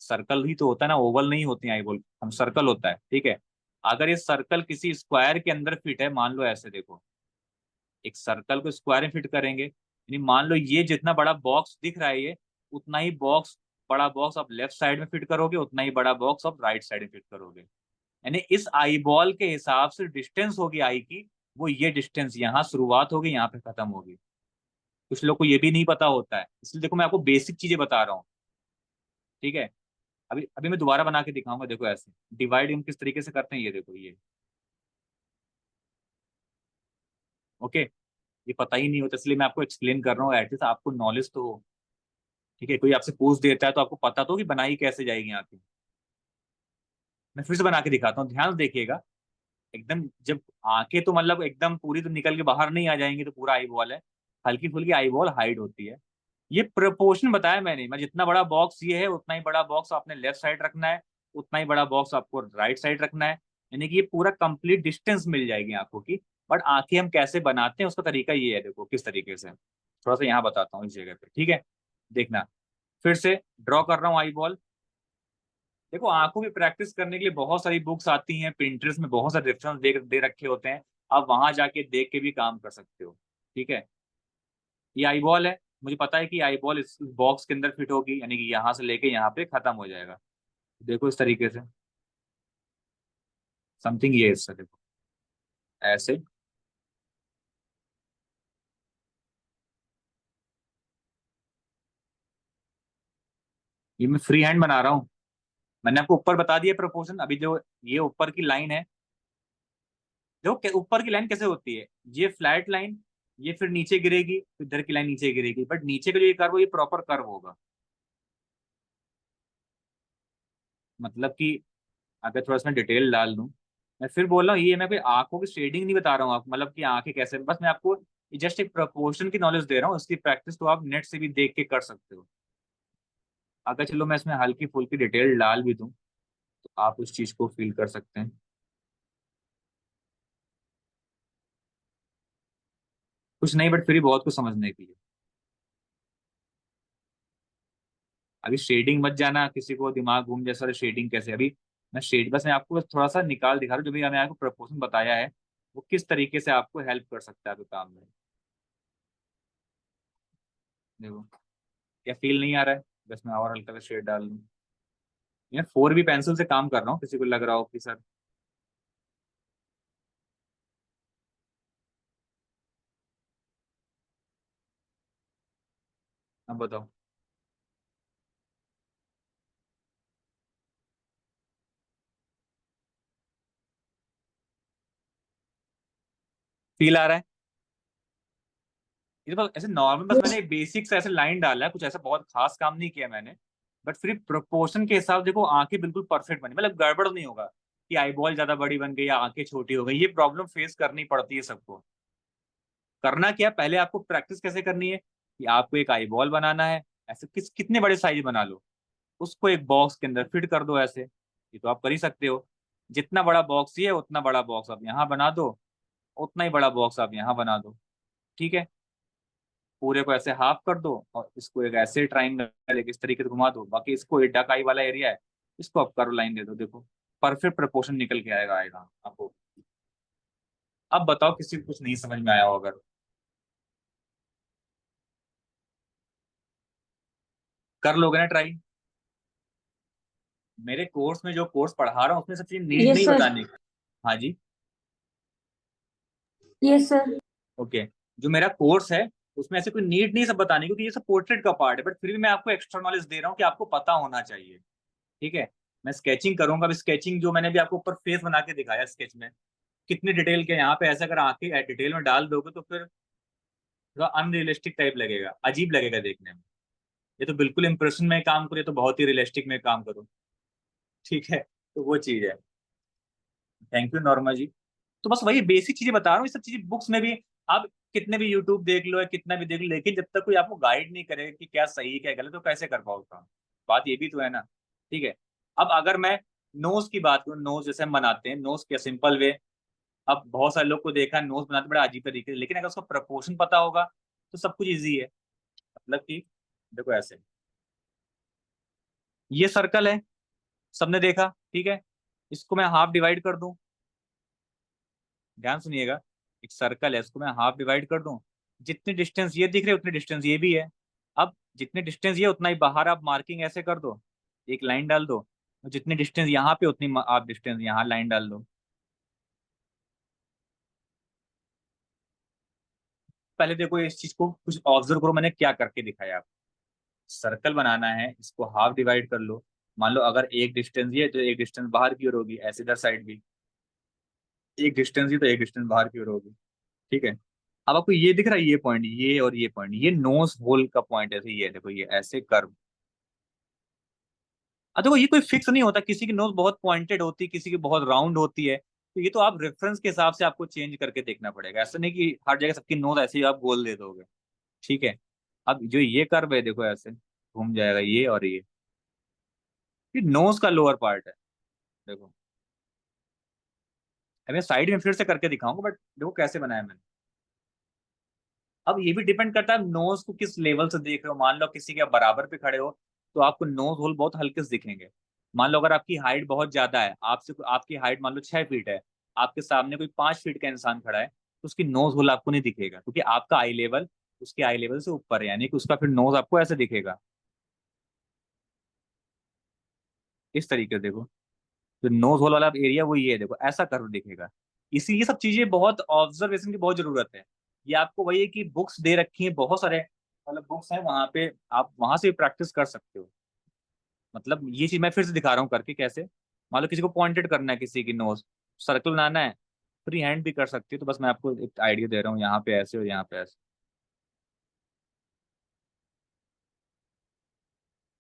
सर्कल ही तो होता है ना, ओवल नहीं होती आई बॉल, हम सर्कल होता है। ठीक है, अगर ये सर्कल किसी स्क्वायर के अंदर फिट है, मान लो ऐसे देखो, एक सर्कल को स्क्वायर में फिट करेंगे, यानी मान लो ये जितना बड़ा बॉक्स दिख रहा है ये, उतना ही बॉक्स, बड़ा बॉक्स आप लेफ्ट साइड में फिट करोगे, उतना ही बड़ा बॉक्स आप राइट साइड में फिट करोगे। यानी इस आई बॉल के हिसाब से डिस्टेंस होगी आई की, वो ये डिस्टेंस यहाँ शुरुआत होगी यहाँ पे खत्म होगी। कुछ लोग को ये भी नहीं पता होता है, इसलिए देखो मैं आपको बेसिक चीजें बता रहा हूँ। ठीक है, अभी अभी मैं दोबारा बना के दिखाऊंगा, देखो ऐसे डिवाइड हम किस तरीके से करते हैं, ये देखो ये। ओके, ये पता ही नहीं होता इसलिए मैं आपको एक्सप्लेन कर रहा हूँ, एटलीस्ट आपको नॉलेज तो हो। ठीक है, कोई आपसे पूछ देता है तो आपको पता तो कि बनाई कैसे जाएगी आंखें। मैं फिर से बना के दिखाता हूँ, ध्यान से देखिएगा। एकदम जब आंखें तो मतलब एकदम पूरी तो निकल के बाहर नहीं आ जाएंगी, तो पूरा आई बॉल है, हल्की फुल्की आई बॉल हाइड होती है। ये प्रपोर्शन बताया मैंने, मैं जितना बड़ा बॉक्स ये है उतना ही बड़ा बॉक्स आपने लेफ्ट साइड रखना है, उतना ही बड़ा बॉक्स आपको राइट साइड रखना है। यानी कि ये पूरा कंप्लीट डिस्टेंस मिल जाएगी आंखों की। बट आंखें हम कैसे बनाते हैं उसका तरीका ये है, देखो किस तरीके से, थोड़ा सा यहाँ बताता हूँ इस जगह पे। ठीक है, देखना, फिर से ड्रॉ कर रहा हूँ आई बॉल। देखो आंखों की प्रैक्टिस करने के लिए बहुत सारी बुक्स आती हैं, पिंटरेस्ट में बहुत सारे रेफरेंस दे रखे होते हैं, आप वहां जाके देख के भी काम कर सकते हो। ठीक है, ये आई बॉल है, मुझे पता है कि आई बॉल इस बॉक्स के अंदर फिट होगी, यानी कि यहाँ से लेके यहाँ पे खत्म हो जाएगा। देखो इस तरीके से, समथिंग ये इससे देखो ऐसे। ये मैं फ्री हैंड बना रहा हूँ, मैंने आपको ऊपर बता दिया प्रोपोर्शन। अभी जो ये ऊपर की लाइन है, देखो ऊपर की लाइन कैसे होती है, ये फ्लैट लाइन, ये फिर नीचे गिरेगी, फिर इधर की लाइन नीचे गिरेगी, बट नीचे का जो ये कर्व ये प्रॉपर कर्व होगा। मतलब कि अगर थोड़ा सा डिटेल डाल दूं, मैं फिर बोल रहा हूँ, ये मैं कोई आंखों की शेडिंग नहीं बता रहा हूँ आपको, मतलब कि आंखें कैसे, बस मैं आपको जस्ट एक प्रपोर्शन की नॉलेज दे रहा हूँ, इसकी प्रैक्टिस तो आप नेट से भी देख के कर सकते हो। अगर चलो मैं इसमें हल्की फुल्की डिटेल डाल भी दूं तो आप उस चीज को फील कर सकते हैं। कुछ नहीं, बट फिर भी बहुत कुछ समझने के लिए। अभी शेडिंग मत जाना, किसी को दिमाग घूम जैसा शेडिंग कैसे, अभी मैं शेड बस मैं आपको बस थोड़ा सा निकाल दिखा रहा हूँ, जो भी मैंने आपको प्रपोर्शन बताया है वो किस तरीके से आपको हेल्प कर सकता है आपके काम में। देखो, क्या फील नहीं आ रहा है? बस मैं और हल्का सा शेड डाल दूँ। मैं 4B पेंसिल से काम कर रहा हूँ, किसी को लग रहा हो कि सर। अब बताओ, फील आ रहा है? ये तो बस ऐसे नॉर्मल, बस मैंने बेसिक से ऐसे लाइन डाला है, कुछ ऐसा बहुत खास काम नहीं किया मैंने। बट फिर प्रोपोर्शन के हिसाब से देखो आंखें बिल्कुल परफेक्ट बनी, मतलब गड़बड़ नहीं होगा कि आई बॉल ज्यादा बड़ी बन गई या आंखें छोटी हो गई। ये प्रॉब्लम फेस करनी पड़ती है सबको। करना क्या, पहले आपको प्रैक्टिस कैसे करनी है कि आपको एक आई बॉल बनाना है। ऐसे कितने बड़े साइज बना लो, उसको एक बॉक्स के अंदर फिट कर दो ऐसे। ये तो आप कर ही सकते हो। जितना बड़ा बॉक्स चाहिए उतना बड़ा बॉक्स आप यहाँ बना दो, उतना ही बड़ा बॉक्स आप यहाँ बना दो। ठीक है, पूरे को ऐसे हाफ कर दो और इसको एक ऐसे ट्राइंगल इस तरीके से घुमा दो। बाकी इसको ये डक आई वाला एरिया है, इसको आप कर्व लाइन दे दो। देखो परफेक्ट प्रपोर्शन निकल के आएगा आपको। अब बताओ किसी को कुछ नहीं समझ में आया हो अगर। कर लोगे ना ट्राई। मेरे कोर्स में जो कोर्स पढ़ा रहा हूँ उसमें सब चीज नीड यस नहीं सर। बताने की। हाँ जी। Yes sir. ओके। जो मेरा कोर्स है उसमें ऐसे कोई नीड नहीं सब बताने की, क्योंकि ये सब पोर्ट्रेट का पार्ट है। बट फिर भी मैं आपको एक्स्ट्रा नॉलेज दे रहा हूँ कि आपको पता होना चाहिए। ठीक है। मैं स्केचिंग करूंगा, अब स्केचिंग जो मैंने भी आपको ऊपर फेस बना के दिखाया स्केच में, कितनी डिटेल के यहाँ पे ऐसे अगर आंखें डिटेल में डाल दोगे तो फिर थोड़ा अनरियलिस्टिक टाइप लगेगा, अजीब लगेगा देखने में। ये तो बिल्कुल इंप्रेशन में काम करो, ये तो बहुत ही रियलिस्टिक में काम करो। ठीक है, तो वो चीज है। थैंक यू नॉर्मा जी। तो बस वही बेसिक चीजें बता रहा हूँ, ये सब चीजें बुक्स में भी आप कितने भी यूट्यूब देख लो या कितना भी देख लो, लेकिन जब तक कोई आपको गाइड नहीं करेगा कि क्या सही क्या गलत, तो कैसे कर पाओगे काम। बात ये भी तो है ना। ठीक है। अब अगर मैं नोज की बात करूँ, नोज जैसे हम बनाते हैं, नोज के सिंपल वे। अब बहुत सारे लोग को देखा नोज बनाते बड़ा अजीब तरीके से, लेकिन अगर उसका प्रपोर्शन पता होगा तो सब कुछ ईजी है। मतलब कि देखो ऐसे, ये सर्कल है, सबने देखा। ठीक है, इसको मैं हाफ डिवाइड कर दूं। ध्यान सुनिएगा, एक सर्कल है, इसको मैं हाफ डिवाइड कर दूं। जितनी डिस्टेंस ये दिख रही है उतनी डिस्टेंस ये भी है। अब जितनी डिस्टेंस ये उतना ही बाहर आप मार्किंग ऐसे कर दो, एक लाइन डाल दो। और जितनी डिस्टेंस यहाँ पे उतनी आप डिस्टेंस यहाँ लाइन डाल दो। पहले देखो इस चीज को कुछ ऑब्जर्व करो, मैंने क्या करके दिखाया आपको। सर्कल बनाना है, इसको हाफ डिवाइड कर लो। मान लो अगर एक डिस्टेंस ये है, तो एक डिस्टेंस बाहर की ओर होगी, ऐसे इधर साइड भी एक डिस्टेंस ही, तो एक डिस्टेंस बाहर की ओर होगी। ठीक है। अब आपको ये दिख रहा है, ये पॉइंट, ये और ये पॉइंट, ये नोज होल का पॉइंट ऐसे ये देखो, ये ऐसे कर्व। अब देखो ये कोई फिक्स नहीं होता, किसी की नोज बहुत पॉइंटेड होती है, किसी की बहुत राउंड होती है। तो ये तो आप रेफरेंस के हिसाब से आपको चेंज करके देखना पड़ेगा। ऐसा नहीं कि हर जगह सबकी नोज ऐसे ही आप गोल दे दोगे। ठीक है। अब जो ये कर्व है देखो ऐसे घूम जाएगा, ये और ये नोज का लोअर पार्ट है। देखो अब मैं साइड में फिर से करके दिखाऊंगा, बट देखो कैसे बनाया मैंने। अब ये भी डिपेंड करता है नोज को किस लेवल से देख रहे हो। मान लो किसी के आप बराबर पे खड़े हो तो आपको नोज होल बहुत हल्के से दिखेंगे। मान लो अगर आपकी हाइट बहुत ज्यादा है, आपसे आपकी हाइट मान लो 6 फीट है, आपके सामने कोई 5 फीट का इंसान खड़ा है, तो उसकी नोज होल आपको नहीं दिखेगा, क्योंकि आपका आई लेवल उसके आई लेवल से ऊपर है, यानी कि उसका फिर नोज आपको ऐसे दिखेगा। इस तरीके से देखो, तो नोज होल वाला एरिया वो ये है, देखो ऐसा कर्व दिखेगा। इसी ये सब चीजें बहुत ऑब्जर्वेशन की बहुत जरूरत है। ये आपको वही है कि बुक्स दे रखी हैं बहुत सारे, मतलब बुक्स हैं वहां पे, आप वहां से प्रैक्टिस कर सकते हो। मतलब ये चीज मैं फिर से दिखा रहा हूँ करके कैसे। मान लो किसी को पॉइंटेड करना है, किसी की नोज सर्कल बनाना है, फ्री हैंड भी कर सकती है। तो बस मैं आपको एक आइडिया दे रहा हूँ, यहाँ पे ऐसे और यहाँ पे ऐसे।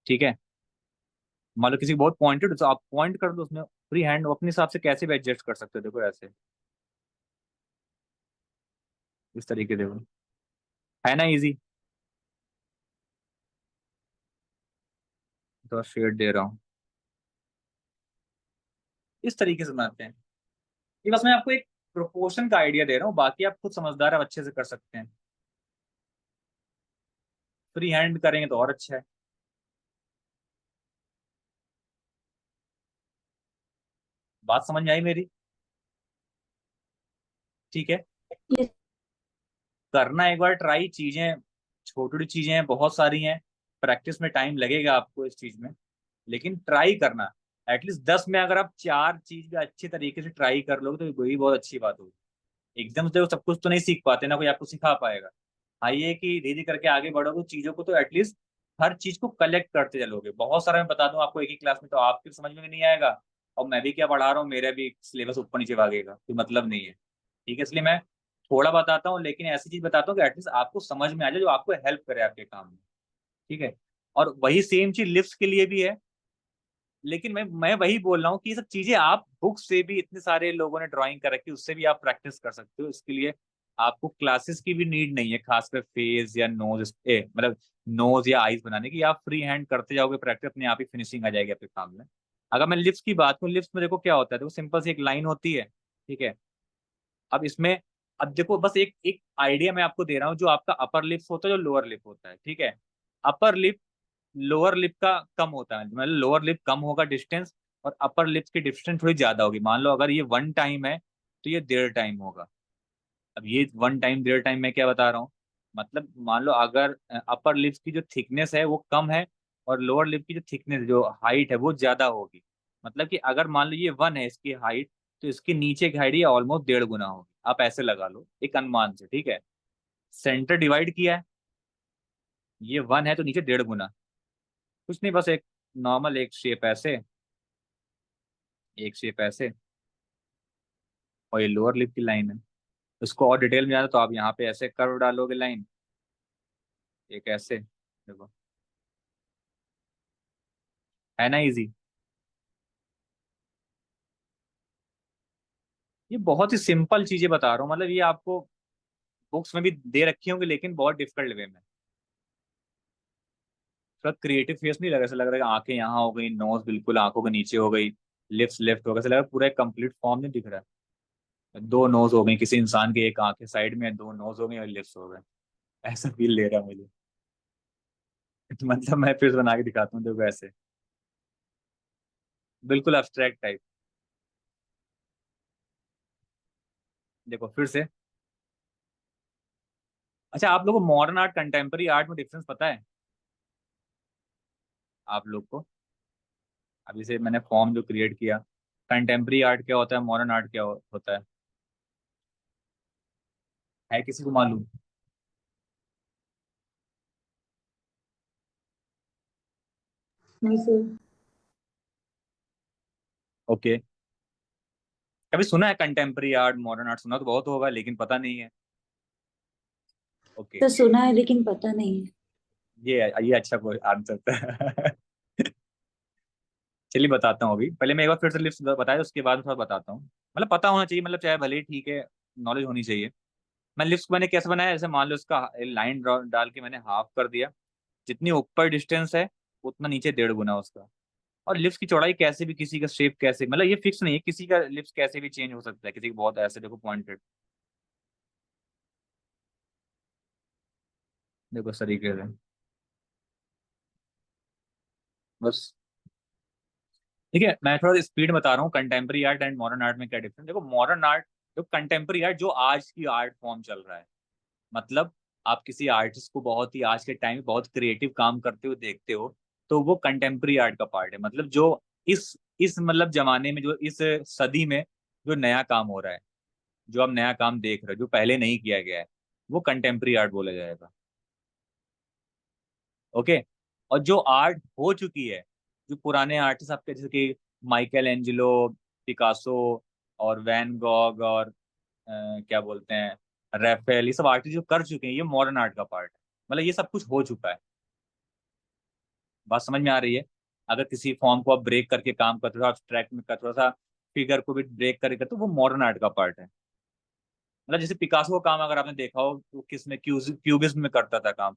ठीक है। मान लो किसी को बहुत पॉइंटेड, तो आप पॉइंट कर दो उसमें, फ्री हैंड अपने हिसाब से कैसे भी एडजस्ट कर सकते हो। देखो ऐसे, इस तरीके देखो, है ना इजी। तो शेड दे रहा हूँ, इस तरीके से बनाते हैं। ये बस मैं आपको एक प्रोपोर्शन का आइडिया दे रहा हूँ, बाकी आप खुद समझदार आप अच्छे से कर सकते हैं। फ्री हैंड करेंगे तो और अच्छा है। बात समझ में आई मेरी। ठीक है। यस। करना एक बार ट्राई, चीजें छोटी छोटी चीजें हैं, बहुत सारी हैं। प्रैक्टिस में टाइम लगेगा आपको इस चीज में, लेकिन ट्राई करना। एटलीस्ट 10 में अगर आप 4 चीज भी अच्छे तरीके से ट्राई कर लोगे तो वही बहुत अच्छी बात होगी। एकदम से वो सब कुछ तो नहीं सीख पाते ना, कोई आपको सिखा पाएगा। हाँ ये है कि धीरे धीरे करके आगे बढ़ोगे चीजों को, तो एटलीस्ट हर चीज को कलेक्ट करते चलोगे। बहुत सारा मैं बता दूं आपको एक ही क्लास में तो आपकी समझ में भी नहीं आएगा, और मैं भी क्या पढ़ा रहा हूँ मेरा भी सिलेबस ऊपर नीचे भागेगा, कोई मतलब नहीं है। ठीक है, इसलिए मैं थोड़ा बताता हूँ, लेकिन ऐसी चीज बताता हूँ कि एटलीस्ट आपको समझ में आ जाए, जो आपको हेल्प करे आपके काम में। ठीक है। और वही सेम चीज लिफ्ट के लिए भी है। लेकिन मैं वही बोल रहा हूँ कि ये सब चीजें आप बुक से भी, इतने सारे लोगों ने ड्राइंग कर रखी है, उससे भी आप प्रैक्टिस कर सकते हो। इसके लिए आपको क्लासेस की भी नीड नहीं है, खासकर फेस या नोज मतलब नोज या आईज बनाने की। आप फ्री हैंड करते जाओगे प्रैक्टिस, अपने आप ही फिनिशिंग आ जाएगी आपके काम में। अगर मैं लिप्स की बात करूँ, लिप्स में देखो क्या होता है, देखो सिंपल सी एक लाइन होती है। ठीक है। अब इसमें, अब देखो बस एक एक आइडिया मैं आपको दे रहा हूँ, जो आपका अपर लिप्स होता है, जो लोअर लिप होता है। ठीक है। अपर लिप लोअर लिप का कम होता है, मतलब लोअर लिप कम होगा डिस्टेंस, और अपर लिप्स की डिस्टेंस थोड़ी ज्यादा होगी। मान लो अगर ये 1 टाइम है, तो ये 1.5 टाइम होगा। अब ये 1 टाइम 1.5 टाइम मैं क्या बता रहा हूँ, मतलब मान लो अगर अपर लिप्स की जो थिकनेस है वो कम है, और लोअर लिप की जो थिकनेस, जो हाइट है, वो ज्यादा होगी। मतलब कि अगर मान लो ये 1 है इसकी हाइट, तो इसके नीचे की हाइट ये ऑलमोस्ट 1.5 गुना होगी। आप ऐसे लगा लो एक अनुमान से। ठीक है। सेंटर डिवाइड किया है, ये 1 है तो नीचे 1.5 गुना। कुछ नहीं, बस एक नॉर्मल एक शेप ऐसे, एक शेप ऐसे, और ये लोअर लिप की लाइन है। उसको और डिटेल में जाना तो आप यहाँ पे ऐसे कर्व डालोगे लाइन, एक ऐसे, देखो, है ना इजी। ये बहुत ही सिंपल चीजें बता रहा हूँ, मतलब ये आपको बुक्स में भी दे रखी होंगी, लेकिन बहुत डिफिकल्ट वे में। थोड़ा क्रिएटिव फेस नहीं लग रहा, ऐसा लग रहा है कि आंखें यहाँ हो गई, नोज बिल्कुल आंखों के नीचे हो गई, लिप्स लेफ्ट हो गया, ऐसा लग रहा है पूरा एक कंप्लीट फॉर्म नहीं दिख रहा है। 2 नोज हो गई किसी इंसान के, एक आंखें साइड में है, 2 नोज हो गई और लिप्स हो गए, ऐसा फील ले रहा है मुझे। मतलब मैं फिर से बना के दिखाता हूँ, देखो ऐसे, बिल्कुल अब्स्ट्रैक्ट टाइप। देखो फिर से। अच्छा, आप लोगों को मॉडर्न आर्ट कंटेम्प्रेरी आर्ट में डिफरेंस पता है आप लोग को? अभी से मैंने फॉर्म जो क्रिएट किया, कंटेम्प्रेरी आर्ट क्या होता है, मॉडर्न आर्ट क्या होता है किसी को मालूम? नहीं सर। ओके। कभी सुना है कंटेम्प्रेरी आर्ट, मॉडर्न आर्ट? सुना तो बहुत होगा, लेकिन पता नहीं है। ओके। सर सुना है लेकिन पता नहीं है। ये अच्छा कोई आंसर था। चलिए बताता हूँ। अभी पहले मैं एक बार फिर से लिस्ट बताया, उसके बाद थोड़ा बताता हूँ। मतलब पता होना चाहिए, मतलब चाहे भले ही, ठीक है, नॉलेज होनी चाहिए। मैं लिस्ट मैंने कैसे बनाया, जैसे मान लो इसका लाइन डाल के मैंने हाफ कर दिया। जितनी ऊपर डिस्टेंस है, उतना नीचे 1.5 गुना उसका। और लिप्स की चौड़ाई कैसे भी, किसी का शेप कैसे, मतलब ये फिक्स नहीं है, किसी का लिप्स कैसे भी चेंज हो सकता है, किसी का बहुत ऐसे देखो पॉइंटेड, देखो इस तरीके से, बस। ठीक है, मैं थोड़ा स्पीड बता रहा हूँ, contemporary art and modern art में क्या डिफरेंस। देखो मॉडर्न आर्ट, जो कंटेम्प्रेरी आर्ट, जो आज की आर्ट फॉर्म चल रहा है, मतलब आप किसी आर्टिस्ट को बहुत ही आज के टाइम में बहुत क्रिएटिव काम करते हुए देखते हो, तो वो कंटेम्प्रेरी आर्ट का पार्ट है। मतलब जो इस मतलब जमाने में, जो इस सदी में जो नया काम हो रहा है, जो आप नया काम देख रहे हो, जो पहले नहीं किया गया है, वो कंटेम्प्रेरी आर्ट बोला जाएगा। ओके। और जो आर्ट हो चुकी है, जो पुराने आर्टिस्ट आपके, जैसे कि माइकल एंजेलो, पिकासो, और वैन गॉग, और क्या बोलते हैं, राफेल, ये सब आर्टिस्ट जो कर चुके हैं, ये मॉडर्न आर्ट का पार्ट है। मतलब ये सब कुछ हो चुका है। बात समझ में आ रही है? अगर किसी फॉर्म को आप ब्रेक करके काम करते हो, आप ट्रैक में कर, थोड़ा सा फिगर को भी ब्रेक करके करते हो, वो मॉडर्न आर्ट का पार्ट है। मतलब जैसे पिकासो का काम अगर आपने देखा हो, तो किस में क्यूबिज्म में करता था काम,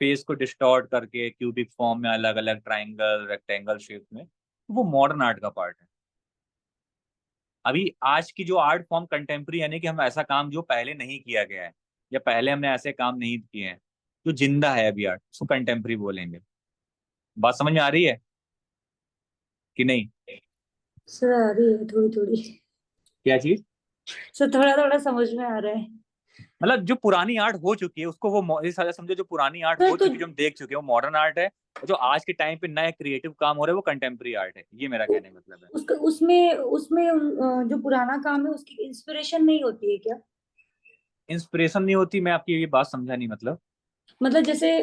फेस को डिस्टॉर्ट करके क्यूबिक फॉर्म में, अलग अलग ट्राइंगल रेक्टेंगल शेप में, तो वो मॉडर्न आर्ट का पार्ट है। अभी आज की जो आर्ट फॉर्म कंटेम्प्रेरी, यानी कि हम ऐसा काम जो पहले नहीं किया गया है, या पहले हमने ऐसे काम नहीं किए हैं, जो जिंदा है अभी आर्ट, उसको कंटेम्प्रेरी बोलेंगे। बात समझ में आ रही है कि नहीं? सर आ रही है थोड़ी थोड़ी। क्या चीज? सर थोड़ा थोड़ा समझ में आ रहा है। मतलब जो पुरानी आर्ट हो चुकी है उसको वो इस तरह समझो, जो पुरानी आर्ट सर हो तो चुकी है, जो हम देख चुके हैं, वो मॉडर्न आर्ट है। और जो आज के टाइम पे नए क्रिएटिव काम हो रहे हैं, वो कंटेम्प्रेरी आर्ट है। ये मेरा कहने का मतलब है। उसका उसमें उसमें जो पुराना काम है उसकी इंस्पिरेशन नहीं होती है क्या? इंस्पिरेशन नहीं होती? मैं आपकी ये बात समझा नहीं, मतलब। मतलब जैसे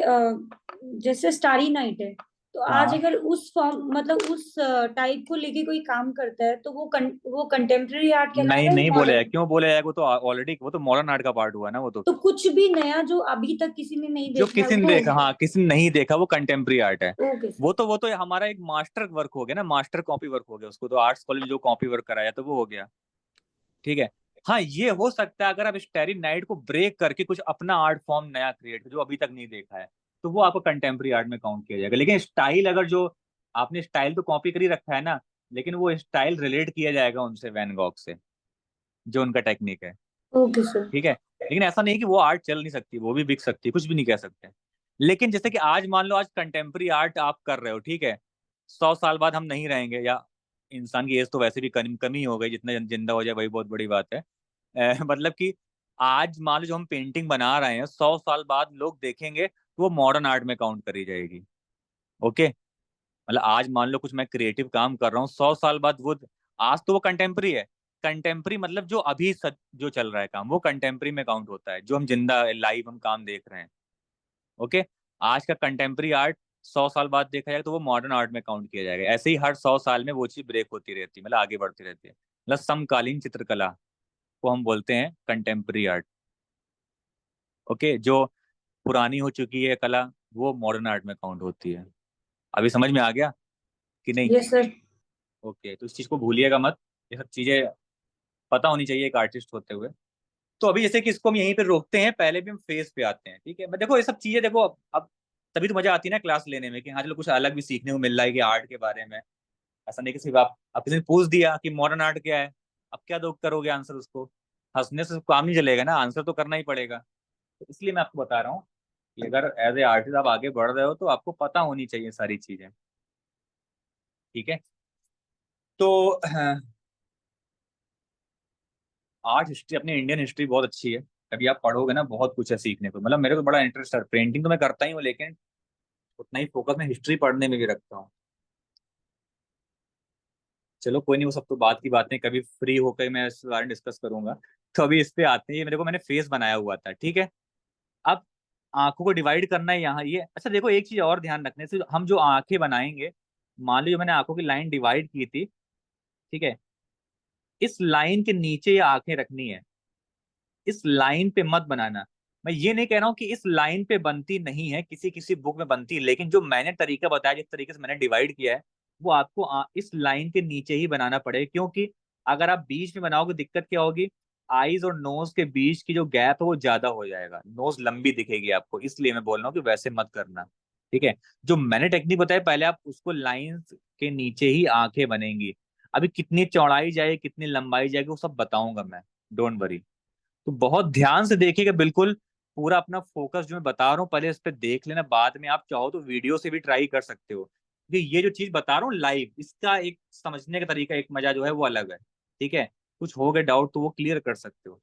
जैसे स्टारी नाइट है, तो आज हाँ अगर उस फॉर्म मतलब उस टाइप को लेके कोई काम करता है तो वो कंटेम्प्रेरी आर्ट नहीं, कहलाएगा या नहीं बोले है, मॉडर्न? क्यों बोले है, वो तो ऑलरेडी वो तो मॉडर्न आर्ट का पार्ट हुआ ना वो तो। तो कुछ भी नया जो अभी तक किसी ने नहीं जो देखा है किसी ने वो? देखा, हाँ किसी ने नहीं देखा, वो कंटेम्प्रेरी आर्ट है। Okay sir. वो तो हमारा एक मास्टर वर्क हो गया ना, मास्टर कॉपी वर्क हो गया, उसको तो आर्ट्स कॉलेज जो कॉपी वर्क कराया तो वो हो गया। ठीक है। हाँ ये हो सकता है अगर आप स्टेरी नाइट को ब्रेक करके कुछ अपना आर्ट फॉर्म नया क्रिएट जो अभी तक नहीं देखा है, तो वो आपको कंटेम्प्रेरी आर्ट में काउंट किया जाएगा। लेकिन स्टाइल अगर जो आपने स्टाइल तो कॉपी कर ही रखा है ना, लेकिन वो स्टाइल रिलेट किया जाएगा उनसे, वैन गॉग से, जो उनका टेक्निक है। Okay sir. ठीक है। लेकिन ऐसा नहीं है कि वो आर्ट चल नहीं सकती, वो भी बिक सकती है, कुछ भी नहीं कह सकते। लेकिन जैसे कि आज मान लो आज कंटेम्प्रेरी आर्ट आप कर रहे हो, ठीक है, 100 साल बाद हम नहीं रहेंगे, या इंसान की एज तो वैसे भी कमी हो गई, जितना जिंदा हो जाए वही बहुत बड़ी बात है। मतलब कि आज मान लो जो हम पेंटिंग बना रहे हैं, 100 साल बाद लोग देखेंगे तो वो मॉडर्न आर्ट में काउंट करी जाएगी। ओके। मतलब आज मान लो कुछ मैं क्रिएटिव काम कर रहा हूँ, 100 साल बाद वो, आज तो वो कंटेम्प्रेरी है। कंटेम्प्रेरी मतलब जो अभी जो चल रहा है काम, वो कंटेम्प्रेरी में काउंट होता है, जो हम जिंदा लाइव हम काम देख रहे हैं। ओके। आज का कंटेम्प्रेरी आर्ट 100 साल बाद देखा जाएगा तो वो मॉडर्न आर्ट में काउंट किया जाएगा। ऐसे ही हर 100 साल में वो चीज ब्रेक होती रहती है, मतलब आगे बढ़ती रहती है। मतलब समकालीन चित्रकला को हम बोलते हैं कंटेम्प्रेरी आर्ट। ओके। जो पुरानी हो चुकी है कला, वो मॉडर्न आर्ट में काउंट होती है। अभी समझ में आ गया कि नहीं? Yes sir. ओके, तो इस चीज को भूलिएगा मत, ये सब चीजें पता होनी चाहिए एक आर्टिस्ट होते हुए। तो अभी जैसे कि इसको हम यहीं पे रोकते हैं, पहले भी हम फेस पे आते हैं, ठीक है। मैं देखो ये सब चीजें देखो अब तभी तो मजा आती है ना क्लास लेने में, कि हाँ चलो कुछ अलग भी सीखने को मिल रहा है कि आर्ट के बारे में। ऐसा नहीं कि सिर्फ आप किसी ने पूछ दिया कि मॉडर्न आर्ट क्या है, अब क्या दो करोगे आंसर उसको? हंसने से काम नहीं चलेगा ना, आंसर तो करना ही पड़ेगा। तो इसलिए मैं आपको बता रहा हूँ कि अगर एज ए आर्टिस्ट आप आगे बढ़ रहे हो तो आपको पता होनी चाहिए सारी चीजें। ठीक है। तो आर्ट हिस्ट्री, अपनी इंडियन हिस्ट्री बहुत अच्छी है। कभी आप पढ़ोगे ना, बहुत कुछ है सीखने को। मतलब मेरे को बड़ा इंटरेस्ट है, पेंटिंग तो मैं करता ही हूँ, लेकिन उतना ही फोकस मैं हिस्ट्री पढ़ने में भी रखता हूँ। चलो कोई नहीं, वो सब तो बात की बातें, कभी फ्री होकर मैं इस बारे में डिस्कस करूंगा। तो अभी इस पे आते हैं, ये मेरे को मैंने फेस बनाया हुआ था, ठीक है। अब आंखों को डिवाइड करना है यहाँ, ये अच्छा देखो एक चीज और ध्यान रखने से, हम जो आंखें बनाएंगे, मान लीजिए मैंने आंखों की लाइन डिवाइड की थी, ठीक है, इस लाइन के नीचे ये आंखें रखनी है, इस लाइन पे मत बनाना। मैं ये नहीं कह रहा हूँ कि इस लाइन पे बनती नहीं है, किसी किसी बुक में बनती है, लेकिन जो मैंने तरीका बताया, जिस तरीके से मैंने डिवाइड किया है, वो आपको इस लाइन के नीचे ही बनाना पड़ेगा। क्योंकि अगर आप बीच में बनाओगे, दिक्कत क्या होगी, आईज और नोज के बीच की जो गैप है वो ज्यादा हो जाएगा, नोज लंबी दिखेगी आपको। इसलिए मैं बोल रहा हूँ कि वैसे मत करना। ठीक है। जो मैंने टेक्निक बताया पहले, आप उसको लाइंस के नीचे ही आंखें बनेंगी। अभी कितनी चौड़ाई जाएगी, कितनी लंबाई जाएगी, वो सब बताऊंगा मैं, डोंट वरी। तो बहुत ध्यान से देखिएगा, बिल्कुल पूरा अपना फोकस जो मैं बता रहा हूँ पहले इस पे देख लेना, बाद में आप चाहो तो वीडियो से भी ट्राई कर सकते हो, क्योंकि ये जो चीज बता रहा हूँ लाइव, इसका एक समझने का तरीका, एक मजा जो है वो अलग है। ठीक है। कुछ हो गए डाउट तो वो क्लियर कर सकते हो।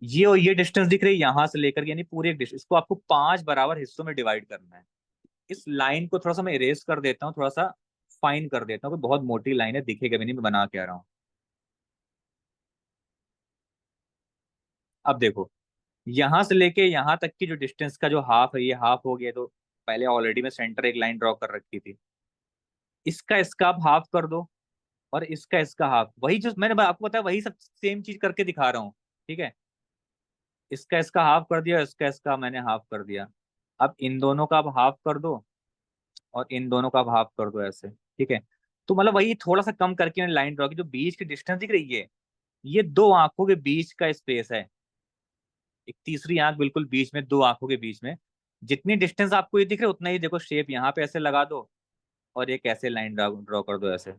ये और ये डिस्टेंस दिख रही है यहाँ से लेकर, यानी पूरे एक डिस्टेंस, इसको आपको 5 बराबर हिस्सों में डिवाइड करना है। इस लाइन को थोड़ा सा मैं इरेज कर देता हूँ, थोड़ा सा फाइन कर देता हूँ, कि बहुत मोटी लाइन है, दिखेगा भी नहीं मैं बना के आ रहा हूँ। अब देखो, यहां से लेके यहां तक की जो डिस्टेंस का जो हाफ है, ये हाफ हो गया। तो पहले ऑलरेडी मैं सेंटर एक लाइन ड्रॉ कर रखी थी, इसका आप हाफ कर दो, और इसका हाफ, वही जो मैंने आपको बताया वही सब सेम चीज करके दिखा रहा हूँ। ठीक है। इसका हाफ कर दिया, इसका मैंने हाफ कर दिया। अब इन दोनों का आप हाफ कर दो, और इन दोनों का आप हाफ कर दो, ऐसे। ठीक है। तो मतलब वही थोड़ा सा कम करके मैंने लाइन ड्रॉ की, जो बीच की डिस्टेंस दिख रही है, ये दो आंखों के बीच का स्पेस है। एक तीसरी आंख बिल्कुल बीच में, दो आंखों के बीच में जितनी डिस्टेंस आपको ये दिख रहा है, उतना ही देखो शेप यहाँ पे ऐसे लगा दो, और एक ऐसे लाइन ड्रॉ ड्रॉ कर दो ऐसे।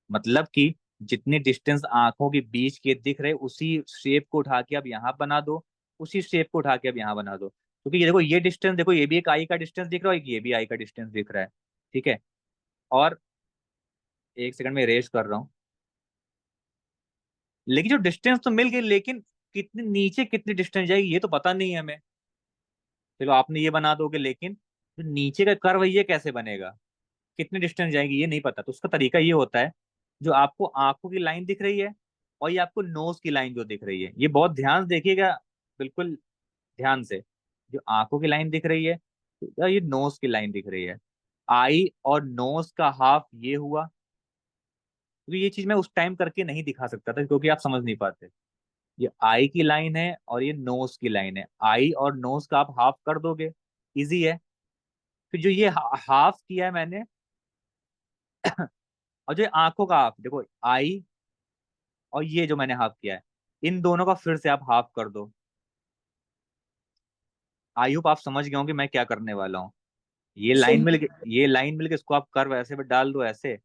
मतलब कि जितनी डिस्टेंस आंखों के बीच के दिख रहे, उसी शेप को उठा के आप यहाँ बना दो, उसी शेप को उठा के आप यहाँ बना दो। क्योंकि ये देखो, ये डिस्टेंस देखो, ये भी एक आई का डिस्टेंस दिख रहा है, ये भी आई का डिस्टेंस दिख रहा है। ठीक है। और एक सेकंड में इरेज कर रहा हूँ, लेकिन जो डिस्टेंस तो मिल गई, लेकिन कितनी नीचे कितनी डिस्टेंस जाएगी ये तो पता नहीं है हमें। चलो आपने ये बना दोगे, लेकिन जो नीचे का कर्व है ये कैसे बनेगा, कितनी डिस्टेंस जाएगी ये नहीं पता। तो उसका तरीका ये होता है, जो आपको आंखों की लाइन दिख रही है, और ये आपको नोज की लाइन जो दिख रही है, ये बहुत ध्यान से देखिएगा, बिल्कुल ध्यान से। जो आंखों की लाइन दिख रही है, तो यार ये नोज की लाइन दिख रही है, आई और नोज का हाफ ये हुआ, क्योंकि ये चीज मैं उस टाइम करके नहीं दिखा सकता था क्योंकि आप समझ नहीं पाते। ये आई की लाइन है और ये नोज की लाइन है, आई और नोज का आप हाफ कर दोगे, इजी है। फिर जो ये हाफ किया है मैंने और जो ये आंखों का हाफ देखो, आई और ये जो मैंने हाफ किया है, इन दोनों का फिर से आप हाफ कर दो। आई होप आप समझ गए होंगे मैं क्या करने वाला हूँ। समझ ये लाइन मिल के इसको आप कर्व ऐसे पे डाल दो ऐसे,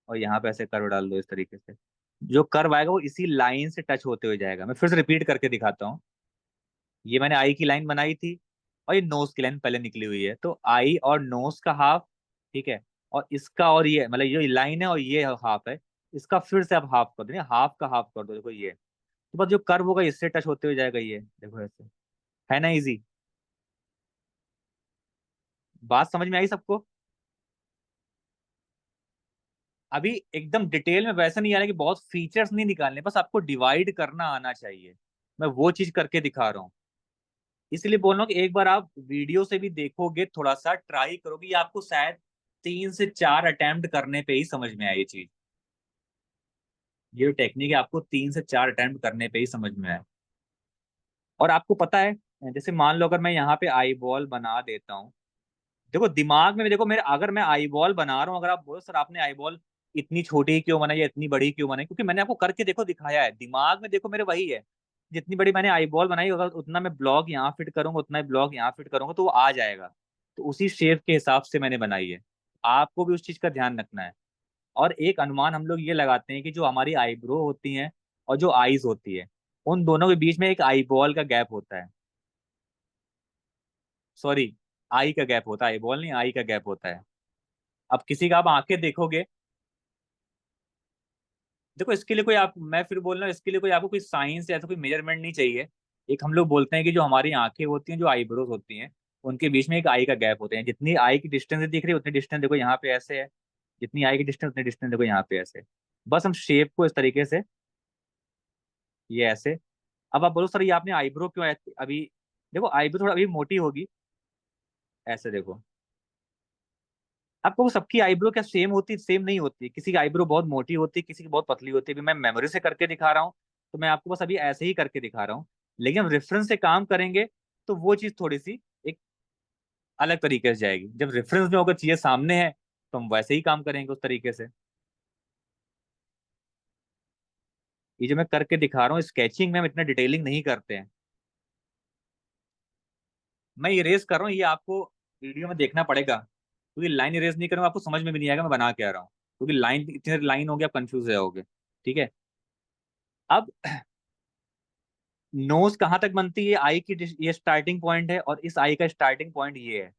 और यहाँ पे ऐसे कर्व डाल दो इस तरीके से। जो कर्व आएगा वो इसी लाइन से टच होते हुए जाएगा। मैं फिर से रिपीट करके दिखाता हूँ। ये मैंने आई की लाइन बनाई थी और ये नोज की लाइन पहले निकली हुई है, तो आई और नोज का हाफ, ठीक है, और इसका और ये मतलब ये लाइन है और ये हाफ है, इसका फिर से आप हाफ कर दो, हाफ का हाफ कर दो, देखो ये। तो बस जो कर्व होगा इससे टच होते हुए जाएगा, ये देखो ऐसे। है ना इजी? बात समझ में आई सबको? अभी एकदम डिटेल में वैसे नहीं आना कि बहुत फीचर्स नहीं निकालने, बस आपको डिवाइड करना आना चाहिए। मैं वो चीज करके दिखा रहा हूँ, इसलिए बोल रहा हूँ कि एक बार आप वीडियो से भी देखोगे, थोड़ा सा ट्राई करोगे, ये आपको शायद 3 से 4 अटेम्प्ट करने पे ही समझ में आए ये चीज। ये टेक्निक है, आपको 3 से 4 अटेम्प्ट करने पे ही समझ में आए। और आपको पता है, जैसे मान लो अगर मैं यहाँ पे आई बॉल बना देता हूँ, देखो दिमाग में देखो मेरे, अगर मैं आई बॉल बना रहा हूँ, अगर आप बोलो सर आपने आई बॉल इतनी छोटी क्यों बनाई या इतनी बड़ी क्यों बनाई, क्योंकि मैंने आपको करके देखो दिखाया है, दिमाग में देखो मेरे वही है। जितनी बड़ी मैंने आई बॉल बनाई होगा उतना मैं ब्लॉक यहाँ फिट करूंगा, उतना ही ब्लॉक यहाँ फिट करूंगा, तो वो आ जाएगा। तो उसी शेप के हिसाब से मैंने बनाई है। आपको भी उस चीज का ध्यान रखना है। और एक अनुमान हम लोग ये लगाते हैं कि जो हमारी आईब्रो होती है और जो आईज होती है, उन दोनों के बीच में एक आई बॉल का गैप होता है। सॉरी, आई का गैप होता है, आई बॉल नहीं, आई का गैप होता है। अब किसी का आप आंखें देखोगे, देखो इसके लिए कोई आप, मैं फिर बोल रहा हूँ इसके लिए कोई आपको कोई साइंस या ऐसा कोई मेजरमेंट नहीं चाहिए। एक हम लोग बोलते हैं कि जो हमारी आंखें होती हैं, जो आईब्रोज होती हैं, उनके बीच में एक आई का गैप होते हैं। जितनी आई की डिस्टेंस दिख रही है उतनी डिस्टेंस देखो यहाँ पे ऐसे है, जितनी आई की डिस्टेंस उतनी डिस्टेंस देखो यहाँ पे ऐसे। बस हम शेप को इस तरीके से, ये ऐसे। अब आप बोलो सर ये आपने आईब्रो क्यों अभी, देखो आईब्रो थोड़ा अभी मोटी होगी, ऐसे देखो। आपको सबकी आईब्रो क्या सेम होती? सेम नहीं होती, किसी की आईब्रो बहुत मोटी होती है, किसी की बहुत पतली होती है। अभी मैं मेमोरी से करके दिखा रहा हूँ, तो मैं आपको बस अभी ऐसे ही करके दिखा रहा हूँ। लेकिन हम रेफरेंस से काम करेंगे तो वो चीज थोड़ी सी एक अलग तरीके से जाएगी। जब रेफरेंस में होकर चीजें सामने है तो हम वैसे ही काम करेंगे उस तरीके से। ये जो मैं करके दिखा रहा हूँ स्केचिंग में हम इतना डिटेलिंग नहीं करते हैं। मैं इरेज कर रहा हूँ, ये आपको वीडियो में देखना पड़ेगा, क्योंकि लाइन इरेज नहीं करूंगा आपको समझ में भी नहीं आएगा मैं बना क्या रहा हूँ, क्योंकि लाइन इतने लाइन हो गया, आप कंफ्यूज हो जाओगे। ठीक है। अब नोज कहाँ तक बनती है? आई की ये स्टार्टिंग पॉइंट है और इस आई का स्टार्टिंग पॉइंट ये है।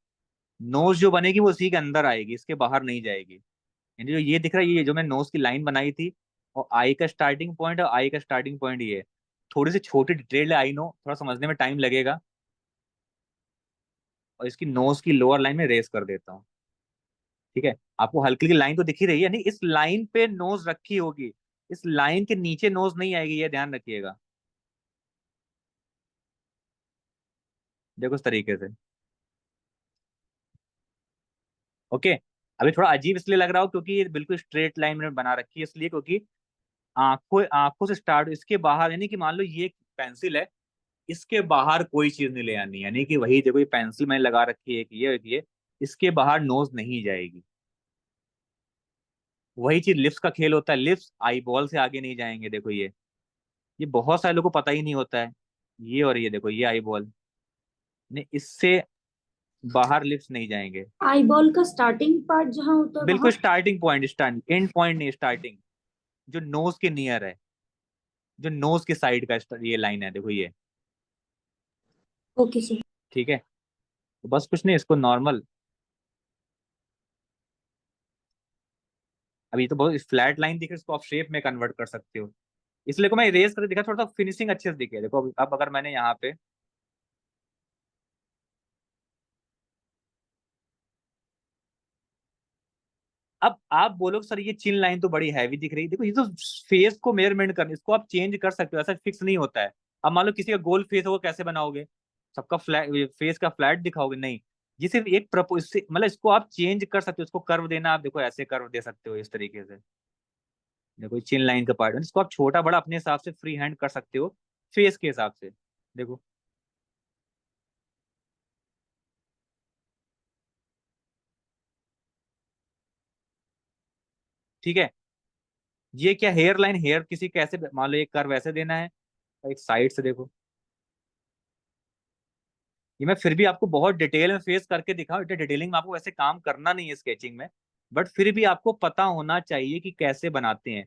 नोज जो बनेगी वो उसी के अंदर आएगी, इसके बाहर नहीं जाएगी। यानी जो ये दिख रहा है, ये जो मैं नोज की लाइन बनाई थी, और आई का स्टार्टिंग पॉइंट और आई का स्टार्टिंग पॉइंट ये है। थोड़ी सी छोटी डिटेल है, आई नो, थोड़ा समझने में टाइम लगेगा। और इसकी नोज की लोअर लाइन में रेस कर देता हूँ। ठीक है, आपको हल्की हल्की लाइन तो दिख ही रही है, नहीं इस लाइन पे नोज रखी होगी, इस लाइन के नीचे नोज नहीं आएगी, ये ध्यान रखिएगा। देखो इस तरीके से। ओके। अभी थोड़ा अजीब इसलिए लग रहा हो क्योंकि ये बिल्कुल स्ट्रेट लाइन में बना रखी है, इसलिए क्योंकि आंखों आंखों से स्टार्ट, इसके बाहर, यानी कि मान लो ये पेंसिल है, इसके बाहर कोई चीज नहीं ले आनी, यानी कि वही देखो ये पेंसिल मैंने लगा रखी है एक ये, इसके बाहर नोज नहीं जाएगी। वही चीज लिप्स का खेल होता है, लिप्स आई बॉल से आगे नहीं जाएंगे, देखो ये बहुत सारे लोगों को पता ही नहीं होता है। ये और ये देखो, ये आई बॉल नहीं, इससे बाहर लिप्स नहीं जाएंगे। आई बॉल का स्टार्टिंग पार्ट जहाँ होता है बिल्कुल वहां। Starting point, start and point नहीं, स्टार्टिंग जो नोज के नियर है, जो नोज के साइड का ये लाइन है, देखो ये। Okay sir. ठीक है, तो बस कुछ नहीं, इसको नॉर्मल, अभी तो बहुत फ्लैट लाइन दिखे, इसको आप शेप में कन्वर्ट कर सकते हो। इसलिए को मैं इरेज करके दिखा, थोड़ा सा फिनिशिंग अच्छे से दिखे। देखो अब अगर मैंने यहाँ पे, अब आप बोलो सर ये चिन लाइन तो बड़ी हैवी दिख रही है, देखो ये तो फेस को मेजरमेंट करना, इसको आप चेंज कर सकते हो, ऐसा फिक्स नहीं होता है। अब मान लो किसी का गोल फेस होगा, कैसे बनाओगे? सबका फ्लैट फेस का फ्लैट दिखाओगे? नहीं। ये सिर्फ एक प्रपोज, मतलब इसको आप चेंज कर सकते हो, इसको कर्व देना, आप देखो ऐसे कर्व दे सकते हो इस तरीके से, देखो चिन लाइन का पार्ट, इसको आप छोटा बड़ा अपने हिसाब से फ्री हैंड कर सकते हो फेस के हिसाब से। देखो ठीक है। ये क्या हेयर लाइन, हेयर किसी कैसे, मान लो एक कर्व ऐसे देना है और एक साइड से देखो। ये मैं फिर भी आपको बहुत डिटेल में फेस करके दिखाऊं, इतने डिटेलिंग में आपको वैसे काम करना नहीं है स्केचिंग में, बट फिर भी आपको पता होना चाहिए कि कैसे बनाते हैं।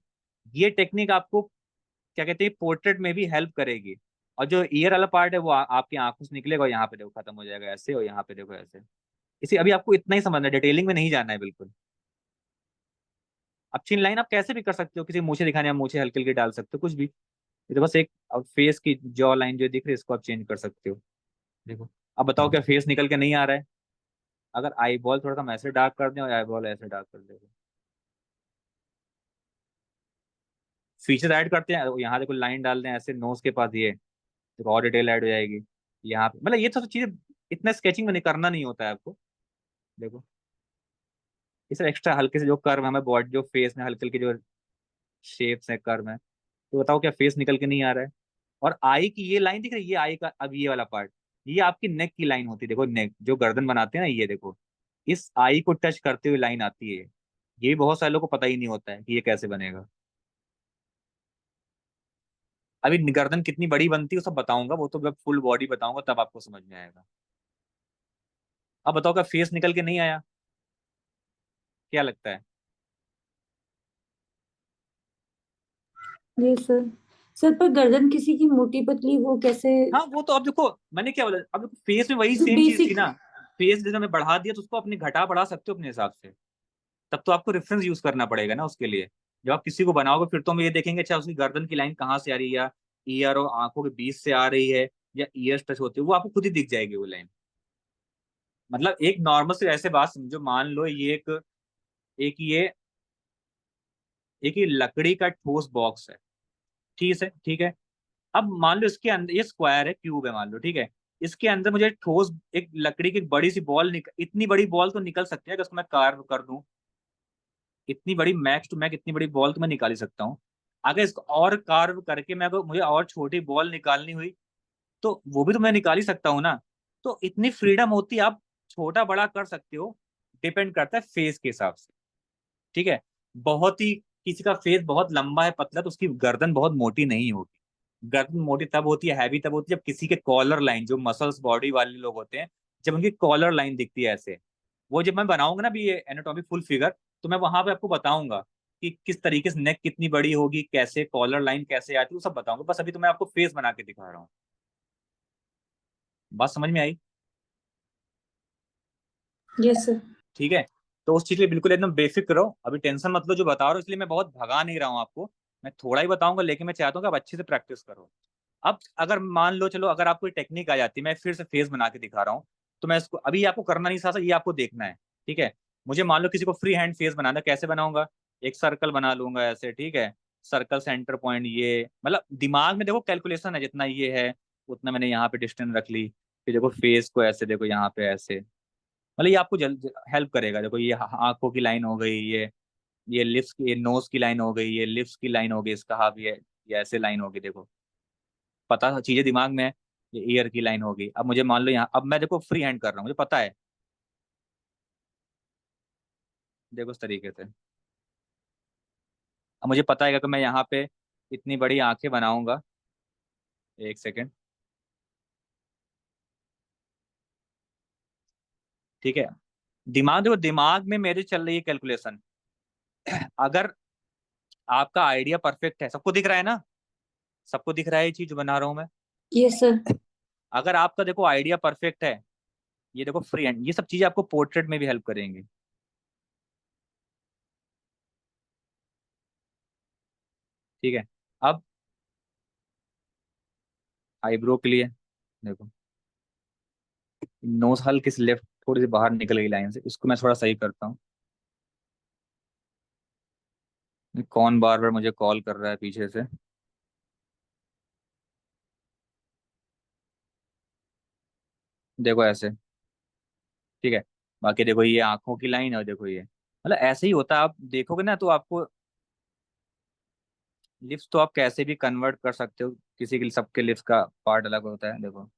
ये टेक्निक आपको क्या कहते हैं पोर्ट्रेट में भी हेल्प करेगी। और जो ईयर वाला पार्ट है वो आपकी आंखों से निकलेगा और यहाँ पे देखो खत्म हो जाएगा ऐसे, और यहाँ पे देखो ऐसे। इसी अभी आपको इतना ही समझना है, डिटेलिंग में नहीं जाना है बिल्कुल। अब चिन लाइन आप कैसे भी कर सकते हो, किसी मूछे दिखाने आप मूछे हल्के हल्के डाल सकते हो कुछ भी। ये तो बस एक, अब फेस की जॉ लाइन जो दिख रही है इसको आप चेंज कर सकते हो। देखो अब बताओ क्या फेस निकल के नहीं आ रहा है? अगर आई बॉल थोड़ा सा हम ऐसे डार्क कर दें और आई बॉल ऐसे डार्क कर दें, फीचर ऐड करते हैं, यहाँ देखो लाइन डाल दें ऐसे नोज के पास, ये देखो और डिटेल ऐड हो जाएगी यहाँ पे। मतलब ये तो सब चीजें इतना स्केचिंग में नहीं करना नहीं होता है आपको। देखो ये सब एक्स्ट्रा हल्के से जो कर्व हमें बॉडी जो फेस में हल्के हल्के जो शेप्स है कर्व है, तो बताओ क्या फेस निकल के नहीं आ रहा है? और आई की ये लाइन दिख रही है, ये आई का अब ये वाला पार्ट, ये आपकी नेक की लाइन होती है। देखो नेक जो गर्दन बनाते हैं ना, ये देखो इस आई को टच करते हुए लाइन आती है। ये भी बहुत सारे लोगों को पता ही नहीं होता है कि ये कैसे बनेगा। अभी गर्दन कितनी बड़ी बनती है वो सब बताऊंगा, वो तो जब फुल बॉडी बताऊंगा तब आपको समझ में आएगा। अब बताओ क्या फेस निकल के नहीं आया? क्या लगता है? जी सर। सर पर गर्दन किसी की मोटी पतली वो कैसे? हाँ वो तो अब देखो मैंने क्या बोला, अब देखो फेस में वही जो सेम चीज थी बेसिक। ना। फेस जैसे हमें बढ़ा दिया तो उसको अपने घटा बढ़ा सकते हो अपने हिसाब से। तब तो आपको रेफरेंस यूज करना पड़ेगा ना उसके लिए। जब आप किसी को बनाओगे फिर तो हम ये देखेंगे अच्छा उसकी गर्दन की लाइन कहाँ से आ रही है, या ईयर और आंखों के बीच से आ रही है, या ईयर्स टच होते हैं, वो आपको खुद ही दिख जाएगी वो लाइन। मतलब एक नॉर्मल से ऐसे बात समझो, मान लो ये एक ये एक ये लकड़ी का ठोस बॉक्स है, ठीक है। अब मान लो इसके अंदर ये स्क्वायर है, क्यूब है मान लो, ठीक है। इसके अंदर मुझे ठोस एक लकड़ी की एक बड़ी सी बॉल इतनी बड़ी बॉल तो निकल सकती है अगर उसको मैं कार्व कर दूं। इतनी बड़ी मैक्स टू मैक्स इतनी बड़ी बॉल तो मैं निकाल ही सकता हूँ। अगर इसको और कार्व करके मैं, अगर मुझे और छोटी बॉल निकालनी हुई तो वो भी तो मैं निकाल ही सकता हूँ ना। तो इतनी फ्रीडम होती है, आप छोटा बड़ा कर सकते हो, डिपेंड करता है फेस के हिसाब से। ठीक है। बहुत ही किसी का फेस बहुत लंबा है पतला तो उसकी गर्दन बहुत मोटी नहीं होगी। गर्दन मोटी तब होती है, हैवी तब होती है जब किसी के कॉलर लाइन, जो मसल्स बॉडी वाले लोग होते हैं, जब उनकी कॉलर लाइन दिखती है ऐसे। वो जब मैं बनाऊंगा ना अभी ये एनाटॉमी फुल फिगर, तो मैं वहां पे आपको बताऊंगा कि किस तरीके से नेक कितनी बड़ी होगी, कैसे कॉलर लाइन कैसे आती है, वो सब बताऊंगा। बस अभी तो मैं आपको फेस बना के दिखा रहा हूँ। बात समझ में आई? Yes sir. ठीक है। तो उस चीज के लिए बिल्कुल एकदम बेफिक्र रहो, अभी टेंशन मत लो जो बता रहा हूँ, इसलिए मैं बहुत भगा नहीं रहा हूँ आपको। मैं थोड़ा ही बताऊंगा लेकिन मैं चाहता हूँ कि आप अच्छे से प्रैक्टिस करो। अब अगर मान लो चलो अगर आपको टेक्निक आ जाती है, मैं फिर से फेस बना के दिखा रहा हूँ, तो मैं इसको अभी आपको करना नहीं साथ, ये आपको देखना है। ठीक है। मुझे मान लो किसी को फ्री हैंड फेस बनाना है, कैसे बनाऊंगा? एक सर्कल बना लूंगा ऐसे, ठीक है। सर्कल सेंटर पॉइंट ये, मतलब दिमाग में देखो कैलकुलेशन है, जितना ये है उतना मैंने यहाँ पे डिस्टेंस रख ली। फिर देखो फेस को ऐसे देखो यहाँ पे ऐसे, मतलब ये आपको जल्द हेल्प करेगा। देखो ये आंखों की लाइन हो गई, ये लिप्स की, ये नोज की लाइन हो गई, ये लिप्स की लाइन हो गई, इसका हाफ ये ऐसे लाइन होगी देखो। पता चीजें दिमाग में है। ये ईयर की लाइन होगी। अब मुझे मान लो यहाँ, अब मैं देखो फ्री हैंड कर रहा हूँ, मुझे पता है। देखो इस तरीके से। अब मुझे पता है कि मैं यहाँ पे इतनी बड़ी आंखें बनाऊंगा। एक सेकेंड। ठीक है। दिमाग देखो, दिमाग में मेरे चल रही है कैलकुलेशन। अगर आपका आइडिया परफेक्ट है, सबको दिख रहा है ना? सबको दिख रहा है ये चीज जो बना रहा हूँ मैं? Yes sir. अगर आपका देखो आइडिया परफेक्ट है, ये देखो फ्री हैंड, ये सब चीजें आपको पोर्ट्रेट में भी हेल्प करेंगी। ठीक है। अब आईब्रो के लिए देखो, नोज हल्की सी लेफ्ट थोड़ी सी बाहर निकल गई लाइन से, इसको मैं थोड़ा सही करता हूँ। कौन बार बार मुझे कॉल कर रहा है पीछे से? देखो ऐसे। ठीक है। बाकी देखो ये आंखों की लाइन, और देखो ये मतलब ऐसे ही होता है, आप देखोगे ना तो आपको लिप्स तो आप कैसे भी कन्वर्ट कर सकते हो, किसी के सबके लिप्स का पार्ट अलग होता है, देखो।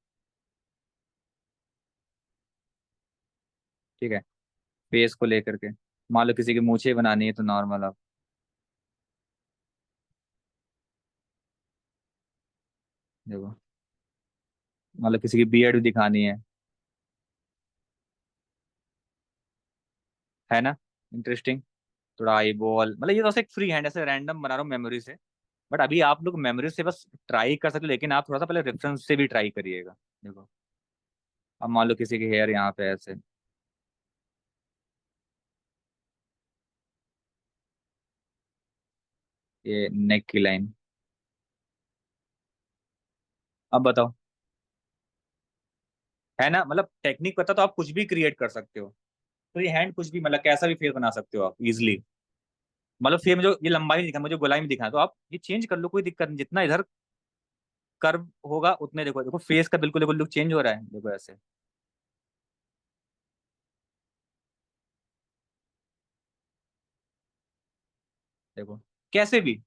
ठीक है। फेस को लेकर के मान लो किसी की मूछें बनानी है तो नॉर्मल आप देखो, मान लो किसी की बियर्ड भी दिखानी है ना, इंटरेस्टिंग। थोड़ा आई बॉल, मतलब ये तो ऐसे एक फ्री हैंड ऐसे रैंडम बना रहा हूँ मेमोरी से। बट अभी आप लोग मेमोरी से बस ट्राई कर सकते हो, लेकिन आप थोड़ा सा पहले रेफरेंस से भी ट्राई करिएगा। देखो अब मान लो किसी की हेयर यहाँ पे ऐसे, ये नेक की लाइन, अब बताओ। है ना, मतलब टेक्निक पता तो आप कुछ भी क्रिएट कर सकते हो। तो ये हैंड कुछ भी मतलब कैसा भी फेस बना सकते हो आप इजिली। मतलब फेस में जो ये लंबाई नहीं दिखा, मुझे गोलाई में दिखा है, तो आप ये चेंज कर लो, कोई दिक्कत नहीं। जितना इधर कर्व होगा उतने, देखो देखो फेस का बिल्कुल देखो लुक चेंज हो रहा है, देखो ऐसे। देखो कैसे भी।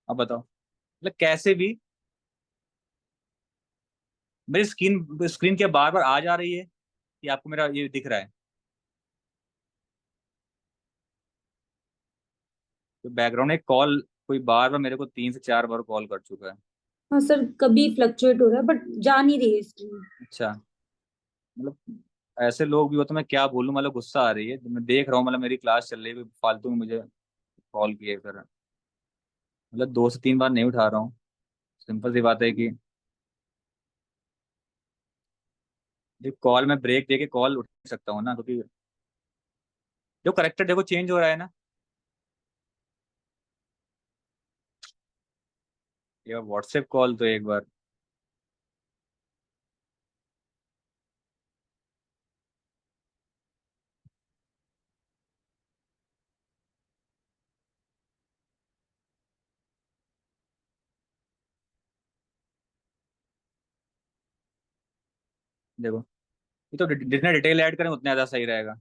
अब बताओ मतलब कैसे भी। मेरी स्क्रीन स्क्रीन क्या बार बार आ जा रही है कि आपको मेरा ये दिख रहा है? तो बैकग्राउंड एक कॉल, कोई बार बार मेरे को 3 से 4 बार कॉल कर चुका है। हाँ सर, कभी फ्लक्चुएट हो रहा है बट जा नहीं रही है स्क्रीन। अच्छा, मतलब ऐसे लोग भी हो तो मैं क्या बोलूं, मतलब गुस्सा आ रही है, तो मैं देख रहा हूँ मतलब मेरी क्लास चल रही है, फालतू में मुझे कॉल किए फिर, मतलब 2 से 3 बार नहीं उठा रहा हूँ। सिंपल सी बात है कि जो कॉल में ब्रेक दे के कॉल उठ सकता हूँ ना, क्योंकि जो करेक्टर देखो चेंज हो रहा है ना। ये व्हाट्सएप कॉल तो एक बार, देखो ये तो जितना डिटेल ऐड करें उतना ज्यादा सही रहेगा।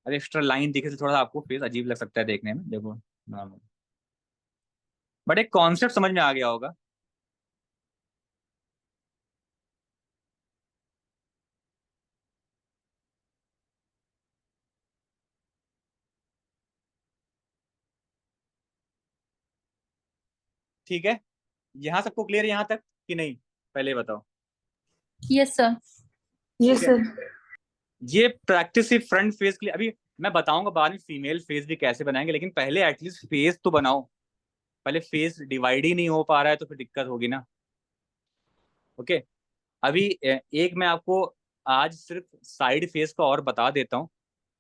अरे एक्स्ट्रा लाइन दिखे तो थोड़ा सा आपको फेस अजीब लग सकता है देखने में, देखो नॉर्मल। बट एक कॉन्सेप्ट समझ में आ गया होगा। ठीक है, यहाँ सबको क्लियर है यहाँ तक कि नहीं, पहले बताओ। Yes sir. ठीक यस है, सर। ये प्रैक्टिस सिर्फ फ्रंट फेस के लिए, अभी मैं बताऊंगा बाद में फीमेल फेस भी कैसे बनाएंगे, लेकिन पहले एटलीस्ट फेस तो बनाओ। पहले फेस डिवाइड ही नहीं हो पा रहा है तो फिर दिक्कत होगी ना। ओके। अभी एक मैं आपको आज सिर्फ साइड फेस का और बता देता हूँ,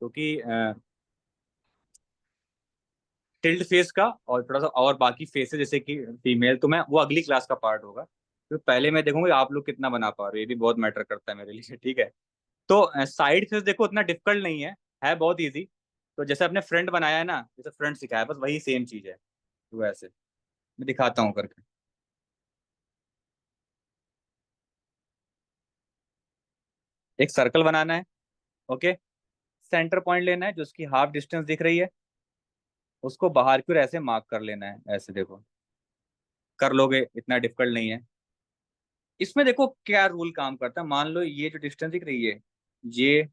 क्योंकि टिल्ड फेस का और थोड़ा सा और बाकी फेसेस जैसे कि फीमेल, तो मैं वो अगली क्लास का पार्ट होगा। तो पहले मैं देखूंगा आप लोग कितना बना पा रहे हो, ये भी बहुत मैटर करता है मेरे लिए। ठीक है। तो साइड फेस देखो उतना डिफिकल्ट नहीं है बहुत इजी। तो जैसे अपने फ्रंट बनाया है ना, जैसे फ्रंट सिखाया बस वही सेम चीज है। तो ऐसे मैं दिखाता हूँ करके। एक सर्कल बनाना है। ओके। सेंटर पॉइंट लेना है, जो उसकी हाफ डिस्टेंस दिख रही है, उसको बाहर की ओर ऐसे मार्क कर लेना है, ऐसे देखो कर लोगे, इतना डिफिकल्ट नहीं है। इसमें देखो क्या रूल काम करता है, मान लो ये जो डिस्टेंस दिख रही है, ये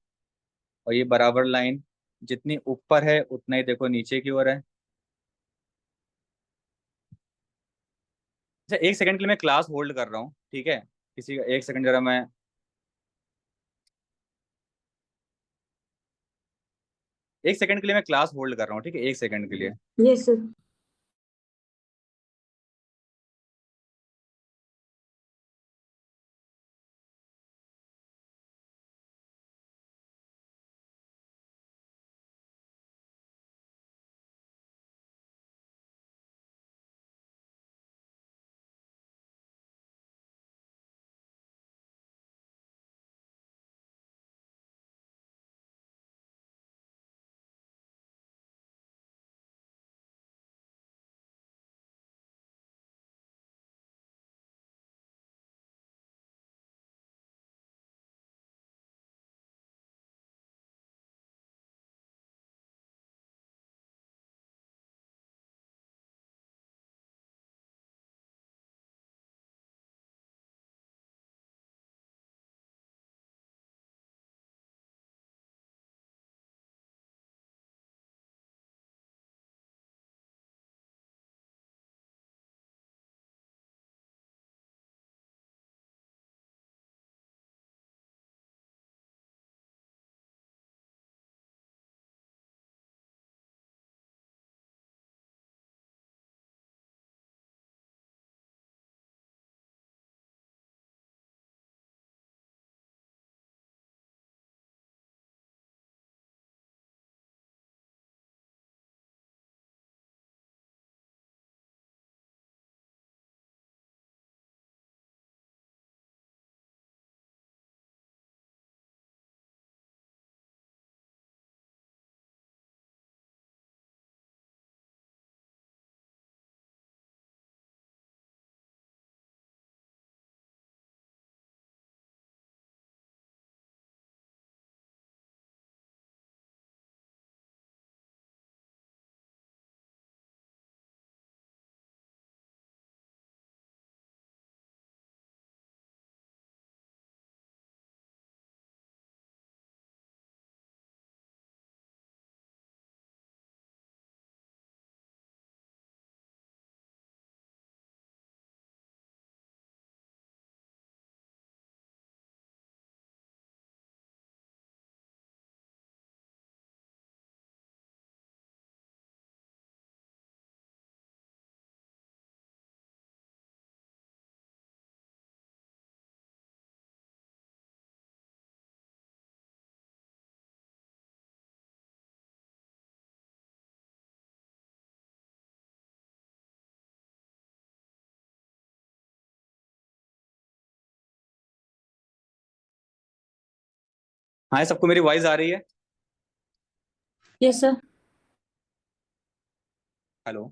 और ये बराबर लाइन, जितनी ऊपर है उतना ही देखो नीचे की ओर है। अच्छा 1 सेकंड के लिए मैं क्लास होल्ड कर रहा हूँ, ठीक है? किसी का 1 सेकंड जरा मैं, 1 सेकंड के लिए मैं क्लास होल्ड कर रहा हूँ, ठीक है, 1 सेकंड के लिए। Yes sir. हाँ, सबको मेरी वॉइस आ रही है? Yes sir. हेलो।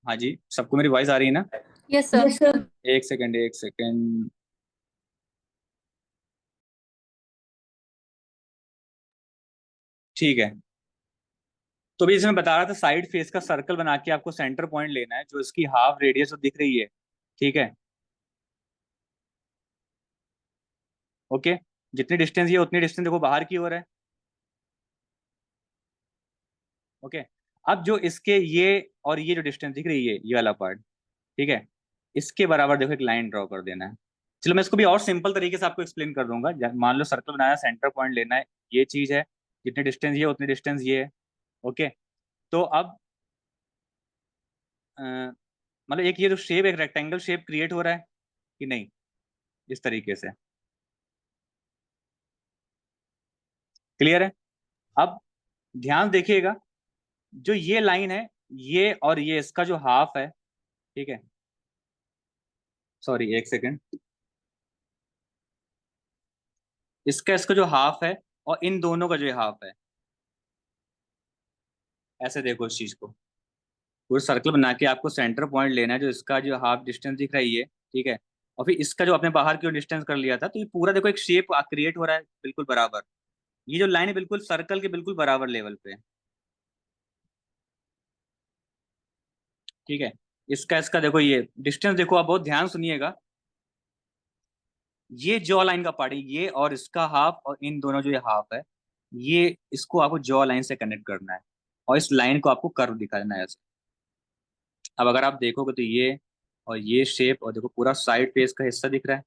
हाँ जी, सबको मेरी वॉइस आ रही है ना? Yes sir. Yes sir. एक सेकंड, एक सेकंड। ठीक है। तो अभी इसमें बता रहा था, साइड फेस का सर्कल बना के आपको सेंटर पॉइंट लेना है, जो इसकी हाफ रेडियस दिख रही है। ठीक है। ओके। जितनी डिस्टेंस ये उतनी डिस्टेंस देखो बाहर की ओर है। ओके। अब जो इसके ये और ये जो डिस्टेंस दिख रही है, ये वाला पार्ट, ठीक है, इसके बराबर देखो एक लाइन ड्रॉ कर देना है। चलो मैं इसको भी और सिंपल तरीके से आपको एक्सप्लेन कर दूंगा। मान लो सर्कल बनाया, सेंटर पॉइंट लेना है, ये चीज है, जितनी डिस्टेंस ये उतनी डिस्टेंस ये है। ओके। तो अब अ, मतलब एक ये जो शेप, एक रेक्टेंगल शेप क्रिएट हो रहा है कि नहीं, इस तरीके से। क्लियर है? अब ध्यान देखिएगा, जो ये लाइन है, ये और ये इसका जो हाफ है, ठीक है, सॉरी एक सेकेंड, इसका इसका जो हाफ है और इन दोनों का जो हाफ है, ऐसे देखो इस चीज को। पूरा सर्कल बना के आपको सेंटर पॉइंट लेना है, जो इसका जो हाफ डिस्टेंस दिख रही है, ठीक है, और फिर इसका जो अपने बाहर की डिस्टेंस कर लिया था, तो ये पूरा देखो एक शेप क्रिएट हो रहा है बिल्कुल बराबर। ये जो लाइन है बिल्कुल सर्कल के बिल्कुल बराबर लेवल पे है। ठीक है। इसका इसका देखो ये डिस्टेंस देखो, आप बहुत ध्यान सुनिएगा। ये जॉ लाइन का पार्ट है, ये और इसका हाफ और इन दोनों जो ये हाफ है, ये इसको आपको जॉ लाइन से कनेक्ट करना है, और इस लाइन को आपको कर्व दिखा देना है ऐसे। अब अगर आप देखोगे तो ये और ये शेप, और देखो पूरा साइड फेस का हिस्सा दिख रहा है।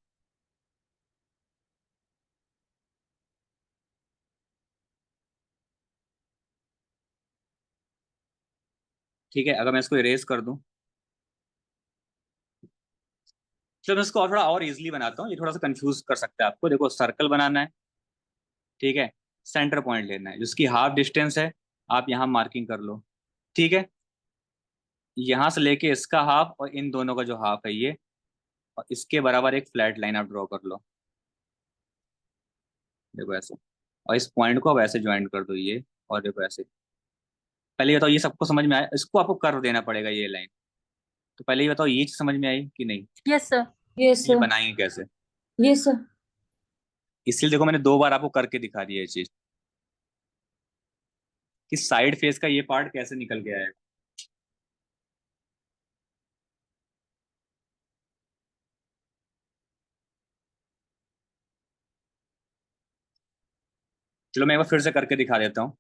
ठीक है। अगर मैं इसको इरेज कर दूं, चलो मैं इसको और थोड़ा और इजीली बनाता हूँ, ये थोड़ा सा कंफ्यूज कर सकता है आपको। देखो सर्कल बनाना है, ठीक है, सेंटर पॉइंट लेना है, जिसकी हाफ डिस्टेंस है, आप यहाँ मार्किंग कर लो। ठीक है। यहाँ से लेके इसका हाफ और इन दोनों का जो हाफ है ये, और इसके बराबर एक फ्लैट लाइन आप ड्रॉ कर लो। देखो ऐसे, और इस पॉइंट को अब ऐसे ज्वाइन कर दो ये, और देखो ऐसे। पहले ये बताओ, ये सबको समझ में आया? इसको आपको कर्व देना पड़ेगा ये लाइन। तो पहले ये बताओ, ये चीज समझ में आई कि नहीं? Yes sir. यस ये सर। बनाएंगे कैसे? Yes sir. इसलिए देखो मैंने दो बार आपको करके दिखा दिया ये चीज, कि साइड फेस का ये पार्ट कैसे निकल के आएगा। चलो मैं एक बार फिर से करके दिखा देता हूँ।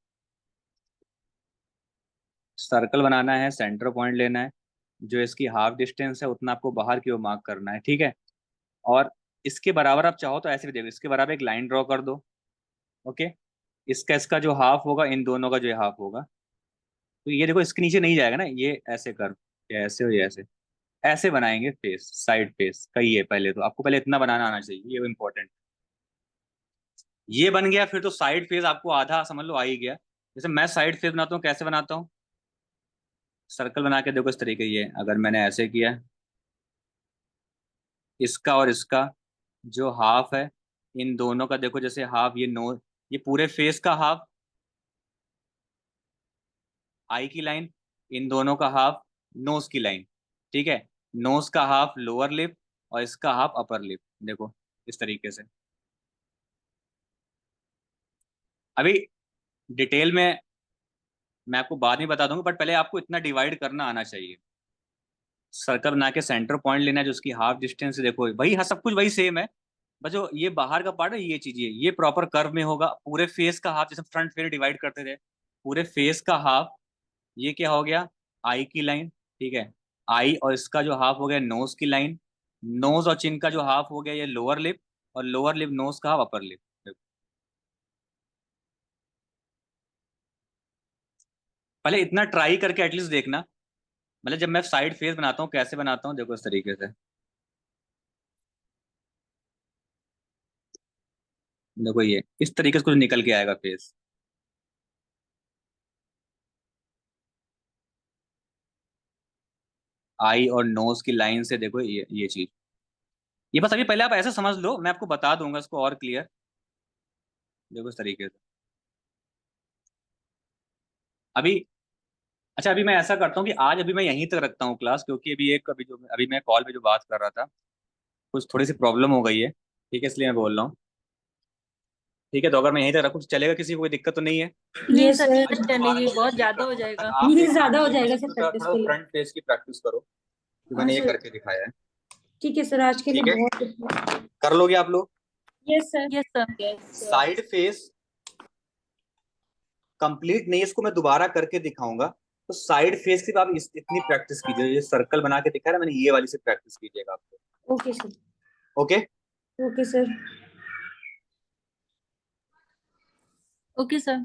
सर्कल बनाना है, सेंटर पॉइंट लेना है, जो इसकी हाफ डिस्टेंस है उतना आपको बाहर की ओर मार्क करना है। ठीक है। और इसके बराबर आप चाहो तो ऐसे भी देखो, इसके बराबर एक लाइन ड्रॉ कर दो। ओके। इसका इसका जो हाफ होगा, इन दोनों का जो हाफ होगा, तो ये देखो इसके नीचे नहीं जाएगा ना, ये ऐसे कर, ये ऐसे और ये ऐसे, ऐसे बनाएंगे फेस, साइड फेस का ये। पहले तो आपको पहले इतना बनाना आना चाहिए, ये इम्पोर्टेंट। ये बन गया, फिर तो साइड फेस आपको आधा समझ लो आ ही गया। जैसे मैं साइड फेस बनाता हूँ, कैसे बनाता हूँ? सर्कल बना के देखो इस तरीके, ये अगर मैंने ऐसे किया, इसका और इसका जो हाफ है, इन दोनों का देखो जैसे हाफ, ये नो, ये पूरे फेस का हाफ आई की लाइन, इन दोनों का हाफ नोज की लाइन। ठीक है। नोज का हाफ लोअर लिप और इसका हाफ अपर लिप, देखो इस तरीके से। अभी डिटेल में मैं आपको बाद में बता दूंगा, बट पहले आपको इतना डिवाइड करना आना चाहिए। सर्कल बना के सेंटर पॉइंट लेना है, जो उसकी हाफ डिस्टेंस है, देखो वही, हाँ सब कुछ वही सेम है। बस जो ये बाहर का पार्ट है, ये चीज ये प्रॉपर कर्व में होगा। पूरे फेस का हाफ, जैसे फ्रंट फेस डिवाइड करते थे, पूरे फेस का हाफ, ये क्या हो गया, आई की लाइन। ठीक है। आई और इसका जो हाफ हो गया नोज की लाइन। नोज और चिन का जो हाफ हो गया ये लोअर लिप, और लोअर लिप नोज का हाफ अपर लिप। पहले इतना ट्राई करके एटलीस्ट देखना। मतलब जब मैं साइड फेस बनाता हूँ कैसे बनाता हूँ, देखो इस तरीके से। देखो ये इस तरीके से कुछ निकल के आएगा फेस। आई और नोज की लाइन से देखो ये चीज। ये बस अभी पहले आप ऐसे समझ लो, मैं आपको बता दूंगा इसको और क्लियर। देखो इस तरीके से। अभी अच्छा, अभी मैं ऐसा करता हूँ कि आज अभी मैं यहीं तक रखता हूँ क्लास, क्योंकि अभी मैं कॉल पे जो बात कर रहा था कुछ थोड़ी सी प्रॉब्लम हो गई है, ठीक है, इसलिए मैं बोल रहा हूँ। ठीक है, तो अगर मैं यहीं तक रखूँ तो चलेगा, किसी को कोई दिक्कत तो नहीं है? नहीं यस सर, सर, ये चलेगी, बहुत ज्यादा हो जाएगा। आप ये एक ज्यादा हो काम जाएगा करो, सर प्रैक्टिस के लिए। फ्रंट फेस की प्रैक्टिस करो, जो हाँ मैंने ये सर, करके दिखाया है। ठीक है सर, आज के लिए ठीक है, बहुत। कर लोगे आप लोग? Yes sir. Yes sir. Side face complete नहीं, इसको मैं दोबारा करके दिखाऊंगा। तो साइड फेस सिर्फ आप इतनी प्रैक्टिस कीजिए, ये सर्कल बना के दिखा है ना मैंने, ये वाली से प्रैक्टिस कीजिएगा आपको। Okay sir. Okay. Okay sir. Okay sir.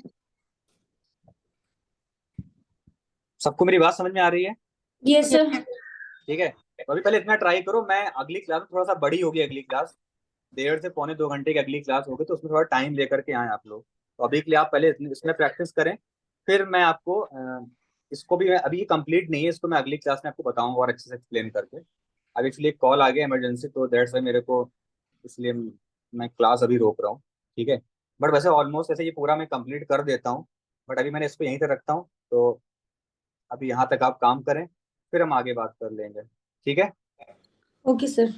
सबको मेरी बात समझ में आ रही है? Yes sir. ठीक है, तो अभी पहले इतना ट्राई करो। मैं अगली क्लास में थोड़ा सा बड़ी होगी, अगली क्लास 1.5 से 2 घंटे की अगली क्लास होगी, तो उसमें थोड़ा टाइम लेकर के आए आप लोग। तो अभी के लिए आप पहले इसमें प्रैक्टिस करें, फिर मैं आपको इसको भी अभी ये कंप्लीट नहीं है, इसको मैं अगली क्लास में आपको बताऊंगा और अच्छे से एक्सप्लेन करके। अभी एक्चुअली एक कॉल आ गया इमरजेंसी, तो दैट्स वाई मेरे को, इसलिए मैं क्लास अभी रोक रहा हूँ। ठीक है, बट वैसे ऑलमोस्ट ऐसे ये पूरा मैं कंप्लीट कर देता हूँ। बट अभी मैंने इसको यहीं तक रखता हूँ, तो अभी यहाँ तक आप काम करें, फिर हम आगे बात कर लेंगे। ठीक है। Okay sir.